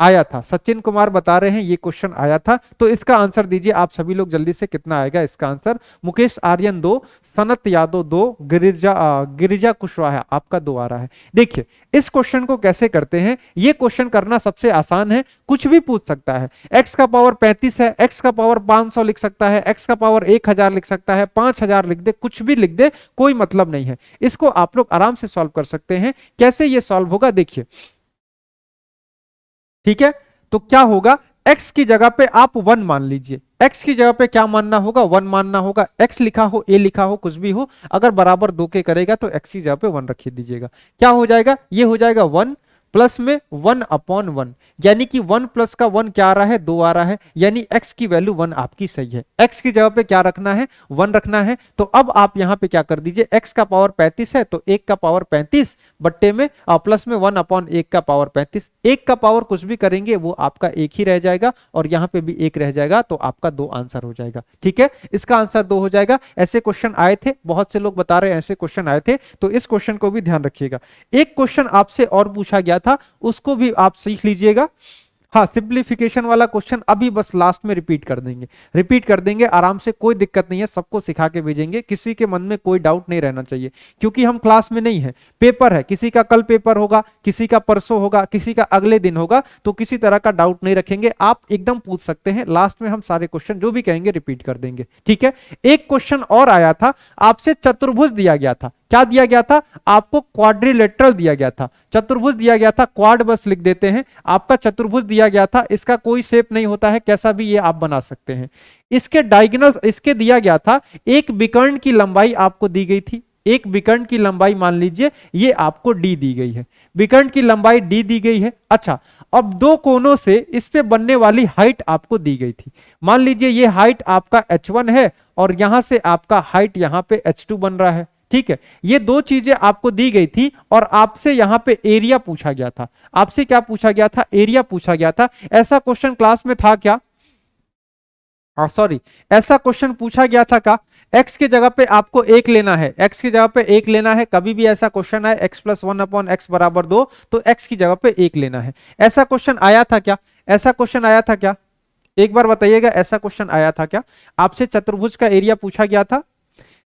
आया था, सचिन कुमार बता रहे हैं ये क्वेश्चन आया था, तो इसका आंसर दीजिए आप सभी लोग जल्दी से, कितना आएगा इसका आंसर। मुकेश आर्यन 2, सनत यादव 2, गिरिजा कुशवाहा आपका 2 आ रहा है। देखिए इस क्वेश्चन को कैसे करते हैं, ये क्वेश्चन करना सबसे आसान है, कुछ भी पूछ सकता है। x का पावर 35 है, x का पावर 500 लिख सकता है, x का पावर 1000 लिख सकता है, 5000 लिख दे, कुछ भी लिख दे, कोई मतलब नहीं है। इसको आप लोग आराम से सॉल्व कर सकते हैं। कैसे ये सॉल्व होगा देखिए, ठीक है, तो क्या होगा, x की जगह पे आप 1 मान लीजिए, x की जगह पे क्या मानना होगा, 1 मानना होगा। x लिखा हो, a लिखा हो, कुछ भी हो, अगर बराबर 2 के करेगा तो x की जगह पे 1 रखिए दीजिएगा। क्या हो जाएगा, ये हो जाएगा 1 प्लस में 1/1, यानी कि 1 प्लस का 1 क्या आ रहा है, 2 आ रहा है, यानी x की वैल्यू 1 आपकी सही है। x की जगह पे क्या रखना है, 1 रखना है। तो अब आप यहां पे क्या कर दीजिए, x का पावर 35 है तो 1 का पावर 35 बट्टे में प्लस में 1/1 का पावर 35, 1 का पावर कुछ भी करेंगे वो आपका 1 ही रह जाएगा, और यहां पे भी 1 रह जाएगा, तो आपका 2 आंसर हो जाएगा। ठीक है, इसका आंसर 2 हो जाएगा। ऐसे क्वेश्चन आए थे, बहुत से लोग बता रहे हैं ऐसे क्वेश्चन आए थे, तो इस क्वेश्चन को भी ध्यान रखिएगा। एक क्वेश्चन आपसे और पूछा गया था, उसको भी आप सीख लीजिएगा। हाँ, सिंप्लीफिकेशन वाला क्वेश्चन अभी बस लास्ट में रिपीट कर देंगे, रिपीट कर देंगे आराम से, कोई दिक्कत नहीं है, सबको सिखा के भेजेंगे, किसी के मन में कोई डाउट नहीं रहना चाहिए, क्योंकि हम क्लास में नहीं है, पेपर है, किसी का कल पेपर होगा, किसी का परसों होगा, किसी का अगले दिन होगा, तो किसी तरह का डाउट नहीं रखेंगे, आप एकदम पूछ सकते हैं। लास्ट में हम सारे क्वेश्चन जो भी कहेंगे रिपीट कर देंगे। ठीक है, एक क्वेश्चन और आया था, आपसे चतुर्भुज दिया गया था, क्या दिया गया था आपको, क्वाड्रिलेटरल दिया गया था, चतुर्भुज दिया गया था, क्वाड बस लिख देते हैं, आपका चतुर्भुज दिया गया था, इसका कोई शेप नहीं होता है, कैसा भी ये आप बना सकते हैं। इसके डायगोनल, इसके दिया गया था, एक विकर्ण की लंबाई आपको दी गई थी, एक विकर्ण की लंबाई मान लीजिए ये आपको डी दी गई है, विकर्ण की लंबाई डी दी गई है। अच्छा, अब दो कोनों से इस पे बनने वाली हाइट आपको दी गई थी, मान लीजिए ये हाइट आपका h1 है, और यहां से आपका हाइट यहां पे h2 बन रहा है। ठीक है, ये दो चीजें आपको दी गई थी, और आपसे यहां पे एरिया पूछा गया था। आपसे क्या पूछा गया था, एरिया पूछा गया था। ऐसा क्वेश्चन क्लास में था क्या, सॉरी, ऐसा क्वेश्चन पूछा गया था का, x की जगह पे आपको 1 लेना है, x की जगह पे 1 लेना है, कभी भी ऐसा क्वेश्चन आए x प्लस 1/x बराबर 2, तो x की जगह पे 1 लेना है। ऐसा क्वेश्चन आया था क्या, ऐसा क्वेश्चन आया था क्या, एक बार बताइएगा, ऐसा क्वेश्चन आया था क्या? आपसे चतुर्भुज का एरिया पूछा गया था,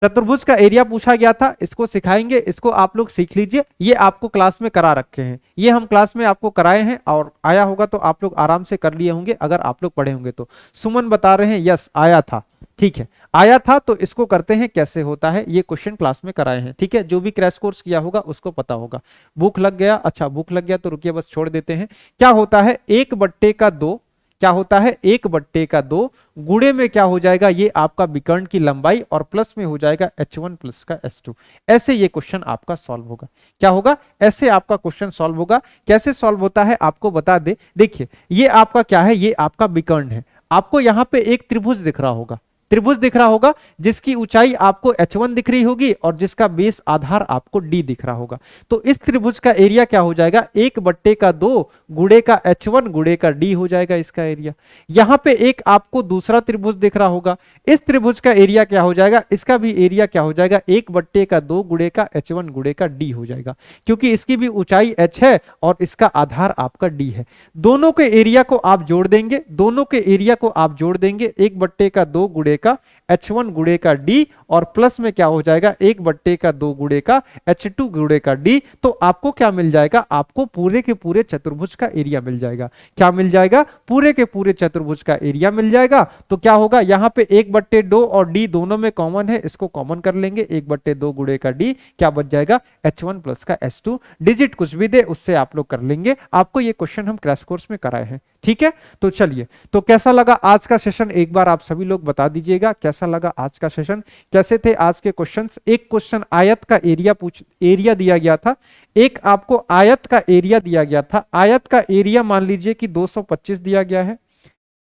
चतुर्भुज का एरिया पूछा गया था, इसको सिखाएंगे, इसको आप लोग सीख लीजिए, ये आपको क्लास में करा रखे हैं, ये हम क्लास में आपको कराए हैं, और आया होगा तो आप लोग आराम से कर लिए होंगे अगर आप लोग पढ़े होंगे तो। सुमन बता रहे हैं यस आया था, ठीक है, आया था, तो इसको करते हैं कैसे होता है, ये क्वेश्चन क्लास में कराए हैं। ठीक है, जो भी क्रैश कोर्स किया होगा उसको पता होगा। भूख लग गया, अच्छा भूख लग गया तो रुकिए बस छोड़ देते हैं। क्या होता है, 1/2 क्या होता है 1/2 गुणे में क्या हो जाएगा ये आपका विकर्ण की लंबाई और प्लस में हो जाएगा h1 प्लस का h2। ऐसे ये क्वेश्चन आपका सॉल्व होगा। क्या होगा? ऐसे आपका क्वेश्चन सॉल्व होगा। कैसे सॉल्व होता है आपको बता दे। देखिए ये आपका क्या है, ये आपका विकर्ण है। आपको यहां पे एक त्रिभुज दिख रहा होगा, त्रिभुज दिख रहा होगा जिसकी ऊंचाई आपको h1 दिख रही होगी और जिसका बेस आधार आपको d दिख रहा होगा। तो इस त्रिभुज का एरिया क्या हो जाएगा 1/2 गुणे का h1 गुणे का d हो जाएगा इसका एरिया। यहां पे एक आपको दूसरा त्रिभुज दिख रहा होगा, इस त्रिभुज का एरिया क्या हो जाएगा, इसका भी एरिया क्या हो जाएगा 1/2 गुणे का h1 गुणे का d हो जाएगा, क्योंकि इसकी भी ऊंचाई h है और इसका आधार आपका d है। दोनों के एरिया को आप जोड़ देंगे, दोनों के एरिया को आप जोड़ देंगे 1/2 गुणे का h1 गुणे का d और प्लस में क्या हो जाएगा 1/2 गुणे का h2 गुणे का d। तो आपको क्या मिल जाएगा, आपको पूरे के पूरे चतुर्भुज का एरिया मिल जाएगा। क्या मिल जाएगा? पूरे के पूरे चतुर्भुज का एरिया मिल जाएगा। तो क्या होगा यहाँ पे 1/2 और d दोनों में कॉमन है, इसको कॉमन कर लेंगे 1/2 गुणे का d, क्या बच जाएगा h1 प्लस का h2। डिजिट कुछ भी दे उससे आप लोग कर लेंगे। आपको ये क्वेश्चन हम क्रैश कोर्स में कराए हैं, ठीक है। तो चलिए, तो कैसा लगा आज का सेशन एक बार आप सभी लोग बता दीजिएगा, कैसा लगा आज का सेशन, कैसे थे आज के क्वेश्चंस। एक क्वेश्चन आयत का एरिया दिया गया था, एक आपको आयत का एरिया दिया गया था। आयत का एरिया मान लीजिए कि 225 दिया गया है,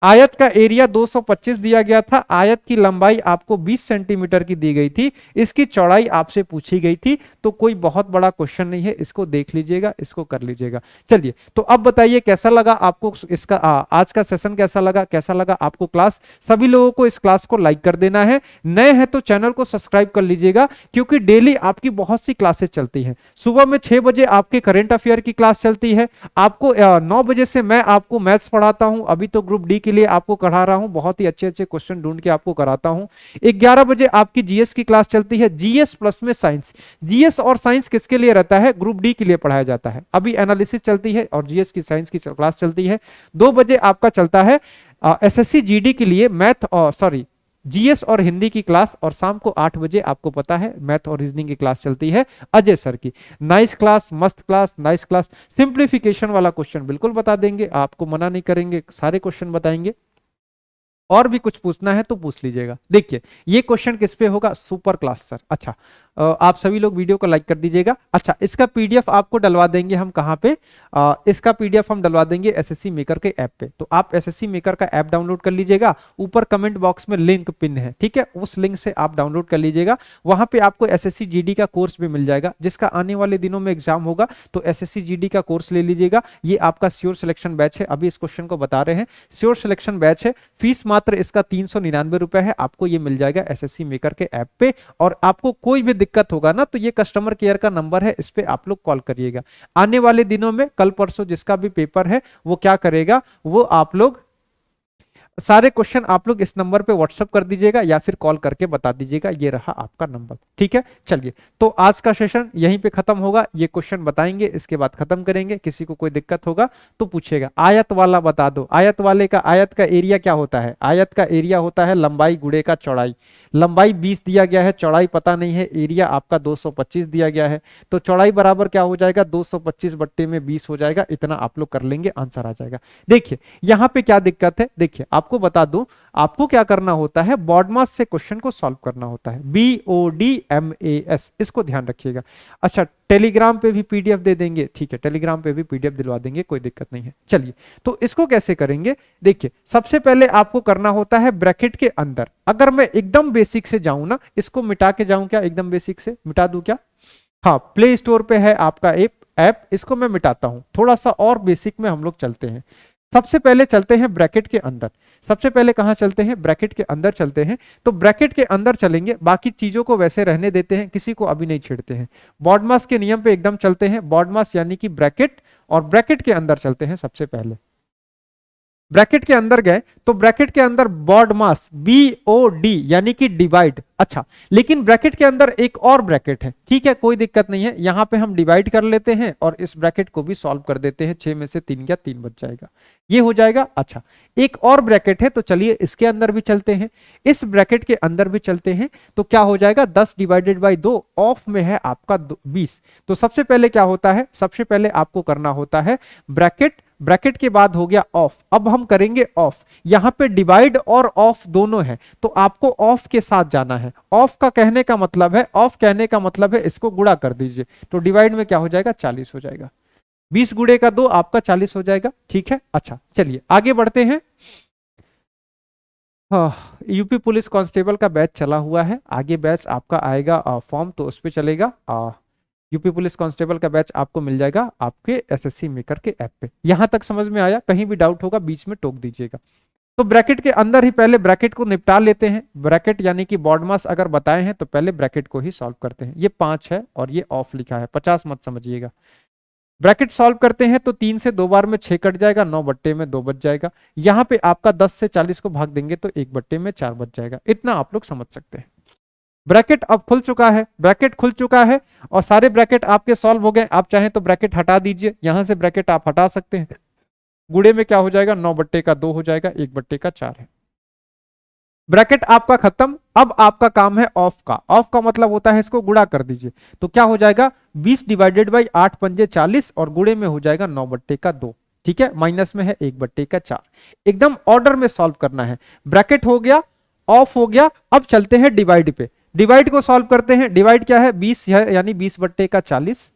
आयत का एरिया 225 दिया गया था। आयत की लंबाई आपको 20 सेंटीमीटर की दी गई थी, इसकी चौड़ाई आपसे पूछी गई थी। तो कोई बहुत बड़ा क्वेश्चन नहीं है, इसको देख लीजिएगा, इसको कर लीजिएगा। चलिए, तो अब बताइए कैसा लगा आपको इसका आज का सेशन, कैसा लगा, कैसा लगा आपको क्लास। सभी लोगों को इस क्लास को लाइक कर देना है, नए हैं तो चैनल को सब्सक्राइब कर लीजिएगा, क्योंकि डेली आपकी बहुत सी क्लासेस चलती हैं। सुबह में 6 बजे आपके करंट अफेयर की क्लास चलती है, आपको 9 बजे से मैं आपको मैथ्स पढ़ाता हूं, अभी तो ग्रुप डी के लिए आपको करा रहा हूं, बहुत ही अच्छे अच्छे क्वेश्चन ढूंढ के आपको कराता हूं। 11 बजे आपकी जीएस की क्लास चलती है, जीएस प्लस में साइंस। जीएस और साइंस किसके लिए रहता है? ग्रुप डी के लिए पढ़ाया जाता है। अभी एनालिसिस चलती है और जीएस की साइंस की क्लास चलती है। 2 बजे आपका चलता है एसएससी जीडी के लिए मैथ और जीएस और हिंदी की क्लास, और शाम को 8 बजे आपको पता है मैथ और रीजनिंग की क्लास चलती है अजय सर की। नाइस क्लास, मस्त क्लास, नाइस क्लास। सिंप्लीफिकेशन वाला क्वेश्चन बिल्कुल बता देंगे, आपको मना नहीं करेंगे, सारे क्वेश्चन बताएंगे। और भी कुछ पूछना है तो पूछ लीजिएगा। देखिए ये क्वेश्चन किस पे होगा? Super class sir. अच्छा, आप सभी लोग वीडियो को लाइक कर दीजिएगा। अच्छा, इसका पीडीएफ आपको डलवा देंगे हम कहाँ पे? इसका पीडीएफ हम डलवा देंगे एसएससी मेकर के ऐप पे। तो आप एसएससी मेकर का ऐप डाउनलोड कर लीजिएगा, ऊपर कमेंट बॉक्स में लिंक पिन है, ठीक है, उस लिंक से आप डाउनलोड कर लीजिएगा। वहां पे आपको एसएससी जीडी का कोर्स भी मिल जाएगा, जिसका आने वाले दिनों में एग्जाम होगा, तो एसएससी जीडी का कोर्स ले लीजिएगा। ये आपका श्योर सिलेक्शन बैच है, अभी इस क्वेश्चन को बता रहे हैं, श्योर सिलेक्शन बैच है। फीस मात्र इसका 399 रुपए है, आपको ये मिल जाएगा एसएससी मेकर के ऐप पे। और आपको कोई भी दिक्कत होगा ना, तो ये कस्टमर केयर का नंबर है, इस पे आप लोग कॉल करिएगा। आने वाले दिनों में कल परसों जिसका भी पेपर है वो क्या करेगा, वो आप लोग सारे क्वेश्चन आप लोग इस नंबर पे व्हाट्सअप कर दीजिएगा या फिर कॉल करके बता दीजिएगा, ये रहा आपका नंबर, ठीक है। चलिए, तो आज का सेशन यहीं पे खत्म होगा, ये क्वेश्चन बताएंगे, इसके बाद खत्म करेंगे। किसी को कोई दिक्कत होगा तो पूछेगा। आयत वाला बता दो, आयत वाले का आयत का एरिया क्या होता है? आयत का एरिया होता है लंबाई गुणे का चौड़ाई। लंबाई 20 दिया गया है, चौड़ाई पता नहीं है, एरिया आपका 225 दिया गया है, तो चौड़ाई बराबर क्या हो जाएगा 225/20 हो जाएगा। इतना आप लोग कर लेंगे, आंसर आ जाएगा। देखिए यहाँ पे क्या दिक्कत है, देखिए आपको बता दूं, आपको क्या करना होता है, बॉडमास से क्वेश्चन को सॉल्व करना होता है, BODMAS, इसको ध्यान रखिएगा। अच्छा, टेलीग्राम पे भी पीडीएफ दे देंगे, ठीक है, टेलीग्राम पे भी पीडीएफ दिलवा देंगे, कोई दिक्कत नहीं है। चलिए, तो इसको कैसे करेंगे? देखिए सबसे पहले आपको करना होता है ब्रैकेट के अंदर, अगर मैं एकदम बेसिक से जाऊं ना, इसको मिटा के जाऊं, क्या एकदम बेसिक से मिटा दूं क्या? हाँ, प्ले स्टोर पे है आपका ऐप, इसको मैं मिटाता हूं। थोड़ा सा और बेसिक में हम लोग चलते हैं। सबसे पहले चलते हैं ब्रैकेट के अंदर। सबसे पहले कहां चलते हैं? ब्रैकेट के अंदर चलते हैं। तो ब्रैकेट के अंदर चलेंगे, बाकी चीजों को वैसे रहने देते हैं, किसी को अभी नहीं छेड़ते हैं। बॉडमास के नियम पे एकदम चलते हैं, बॉडमास यानी कि ब्रैकेट, और ब्रैकेट के अंदर चलते हैं। सबसे पहले ब्रैकेट के अंदर गए तो ब्रैकेट के अंदर बॉडमास BOD यानी कि डिवाइड। अच्छा, लेकिन ब्रैकेट के अंदर एक और ब्रैकेट है, ठीक है, कोई दिक्कत नहीं है, यहां पे हम डिवाइड कर लेते हैं और इस ब्रैकेट को भी सॉल्व कर देते हैं। 6 में से 3 गया, 3 बच जाएगा, ये हो जाएगा। अच्छा, एक और ब्रैकेट है, तो चलिए इसके अंदर भी चलते हैं, इस ब्रैकेट के अंदर भी चलते हैं। तो क्या हो जाएगा 10 डिवाइडेड बाई 2, ऑफ में है आपका 20। तो सबसे पहले क्या होता है, सबसे पहले आपको करना होता है ब्रैकेट ब्रैकेट के बाद हो गया ऑफ, अब हम करेंगे ऑफ। यहां पे डिवाइड और ऑफ दोनों है, तो आपको ऑफ के साथ जाना है। ऑफ का कहने का मतलब है, ऑफ कहने का मतलब है इसको गुणा कर दीजिए, तो डिवाइड में क्या हो जाएगा, 40 हो जाएगा। 20 गुणे का 2 आपका 40 हो जाएगा। ठीक है, अच्छा चलिए आगे बढ़ते हैं। यूपी पुलिस कांस्टेबल का बैच चला हुआ है, आगे बैच आपका आएगा फॉर्म, तो उस पर चलेगा। यूपी पुलिस कांस्टेबल का बैच आपको मिल जाएगा आपके एसएससी मेकर के ऐप पे। यहां तक समझ में आया? कहीं भी डाउट होगा बीच में टोक दीजिएगा। तो ब्रैकेट के अंदर ही पहले ब्रैकेट को निपटा लेते हैं। ब्रैकेट यानी कि बॉड मास अगर बताए हैं तो पहले ब्रैकेट को ही सॉल्व करते हैं। ये 5 है और ये ऑफ लिखा है, 50 मत समझिएगा। ब्रैकेट सॉल्व करते हैं तो 3 से 2 बार में 6 कट जाएगा, 9 बट्टे में 2 बच जाएगा। यहां पे आपका 10 से 40 को भाग देंगे तो 1 बट्टे में 4 बच जाएगा। इतना आप लोग समझ सकते हैं। ब्रैकेट अब खुल चुका है, ब्रैकेट खुल चुका है और सारे ब्रैकेट आपके सॉल्व हो गए। आप चाहें तो ब्रैकेट हटा दीजिए, यहां से ब्रैकेट आप हटा सकते हैं। गुणे में क्या हो जाएगा, 9 बट्टे का 2 हो जाएगा, 1 बट्टे का 4 है। ब्रैकेट आपका खत्म। अब आपका काम है ऑफ का। ऑफ का मतलब होता है इसको गुणा कर दीजिए, तो क्या हो जाएगा 20 डिवाइडेड बाई 8 पंजे 40 और गुणे में हो जाएगा 9 बट्टे का 2। ठीक है, माइनस में है 1 बट्टे का 4। एकदम ऑर्डर में सॉल्व करना है। ब्रैकेट हो गया, ऑफ हो गया, अब चलते हैं डिवाइड पे। डिवाइड को सॉल्व करते हैं। डिवाइड क्या है, 20 है, यानी 20 बट्टे का 40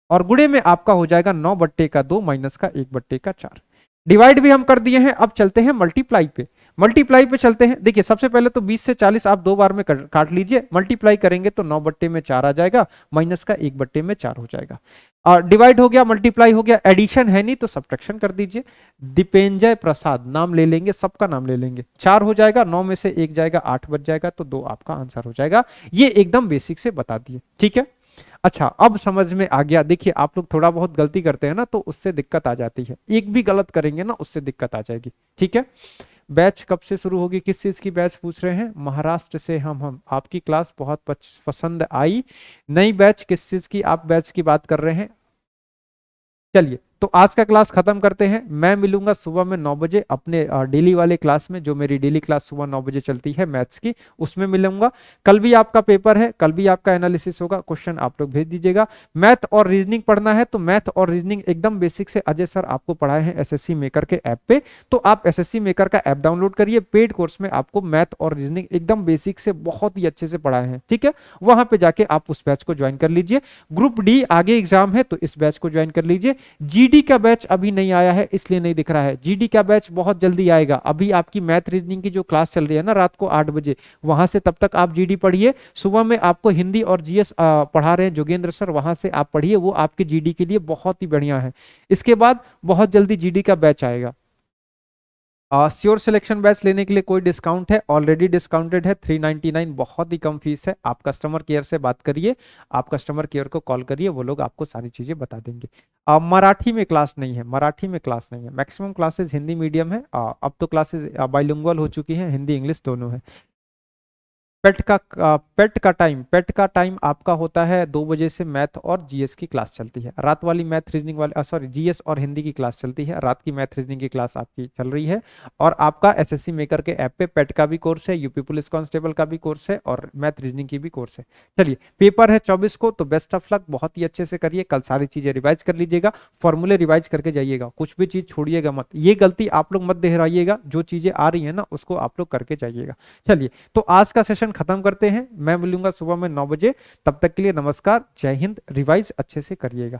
और गुणे में आपका हो जाएगा 9 बट्टे का 2 माइनस का 1 बट्टे का 4। डिवाइड भी हम कर दिए हैं, अब चलते हैं मल्टीप्लाई पे। मल्टीप्लाई पे चलते हैं। देखिए सबसे पहले तो 20 से 40 आप 2 बार में काट लीजिए, मल्टीप्लाई करेंगे तो 9 बट्टे में 4 आ जाएगा, माइनस का 1 बट्टे में 4 हो जाएगा। और डिवाइड हो गया, मल्टीप्लाई हो गया, एडिशन है नहीं तो सब्ट्रैक्शन कर दीजिए। दीपेंजय प्रसाद नाम ले लेंगे, सबका नाम ले लेंगे। 4 हो जाएगा, 9 में से 1 जाएगा, 8 बच जाएगा, तो 2 आपका आंसर हो जाएगा। ये एकदम बेसिक से बता दिए। ठीक है, अच्छा अब समझ में आ गया। देखिए आप लोग थोड़ा बहुत गलती करते हैं ना तो उससे दिक्कत आ जाती है, एक भी गलत करेंगे ना उससे दिक्कत आ जाएगी। ठीक है, बैच कब से शुरू होगी, किस चीज की बैच पूछ रहे हैं? महाराष्ट्र से हम आपकी क्लास बहुत पसंद आई। नई बैच किस चीज की आप बैच की बात कर रहे हैं? चलिए तो आज का क्लास खत्म करते हैं। मैं मिलूंगा सुबह में 9 बजे अपने डेली वाले क्लास में, जो मेरी डेली क्लास सुबह 9 बजे चलती है मैथ्स की, उसमें मिलूंगा। कल भी आपका पेपर है, कल भी आपका एनालिसिस होगा, क्वेश्चन आप लोग भेज दीजिएगा। मैथ और रीजनिंग पढ़ना है तो मैथ और रीजनिंग एकदम बेसिक से अजय सर आपको पढ़ाए हैं एसएससी मेकर के ऐप पे, तो आप एसएससी मेकर का ऐप डाउनलोड करिए। पेड कोर्स में आपको मैथ और रीजनिंग एकदम बेसिक से बहुत ही अच्छे से पढ़ाए हैं। ठीक है, वहां पे जाके आप उस बैच को ज्वाइन कर लीजिए। ग्रुप डी आगे एग्जाम है तो इस बैच को ज्वाइन कर लीजिए। जीडी का बैच अभी नहीं आया है इसलिए नहीं दिख रहा है, जीडी का बैच बहुत जल्दी आएगा। अभी आपकी मैथ रीजनिंग की जो क्लास चल रही है ना रात को 8 बजे, वहां से तब तक आप जीडी पढ़िए। सुबह में आपको हिंदी और जीएस पढ़ा रहे हैं जोगेंद्र सर, वहां से आप पढ़िए, वो आपके जीडी के लिए बहुत ही बढ़िया है। इसके बाद बहुत जल्दी जीडी का बैच आएगा। श्योर सिलेक्शन बैच लेने के लिए कोई डिस्काउंट है? ऑलरेडी डिस्काउंटेड है, 399, बहुत ही कम फीस है। आप कस्टमर केयर से बात करिए, आप कस्टमर केयर को कॉल करिए, वो लोग आपको सारी चीजें बता देंगे। मराठी में क्लास नहीं है, मराठी में क्लास नहीं है, मैक्सिमम क्लासेस हिंदी मीडियम है। अब तो क्लासेस बाइलिंगुअल हो चुकी हैं, हिंदी इंग्लिश दोनों है। पेट का टाइम आपका होता है 2 बजे से मैथ और जीएस की क्लास चलती है। रात वाली मैथ रीजनिंग वाली सॉरी जीएस और हिंदी की क्लास चलती है, रात की मैथ रीजनिंग की क्लास आपकी चल रही है। और आपका एसएससी मेकर के ऐप पे पेट का भी कोर्स है, यूपी पुलिस कांस्टेबल का भी कोर्स है और मैथ रीजनिंग की भी कोर्स है। चलिए पेपर है 24 को, तो बेस्ट ऑफ लक, बहुत ही अच्छे से करिए। कल सारी चीजें रिवाइज कर लीजिएगा, फॉर्मूले रिवाइज करके जाइएगा, कुछ भी चीज छोड़िएगा मत। ये गलती आप लोग मत दोहराइएगा, जो चीजें आ रही है ना उसको आप लोग करके जाइएगा। चलिए तो आज का सेशन खत्म करते हैं, मैं मिलूंगा सुबह में 9 बजे। तब तक के लिए नमस्कार, जय हिंद। रिवाइज अच्छे से करिएगा।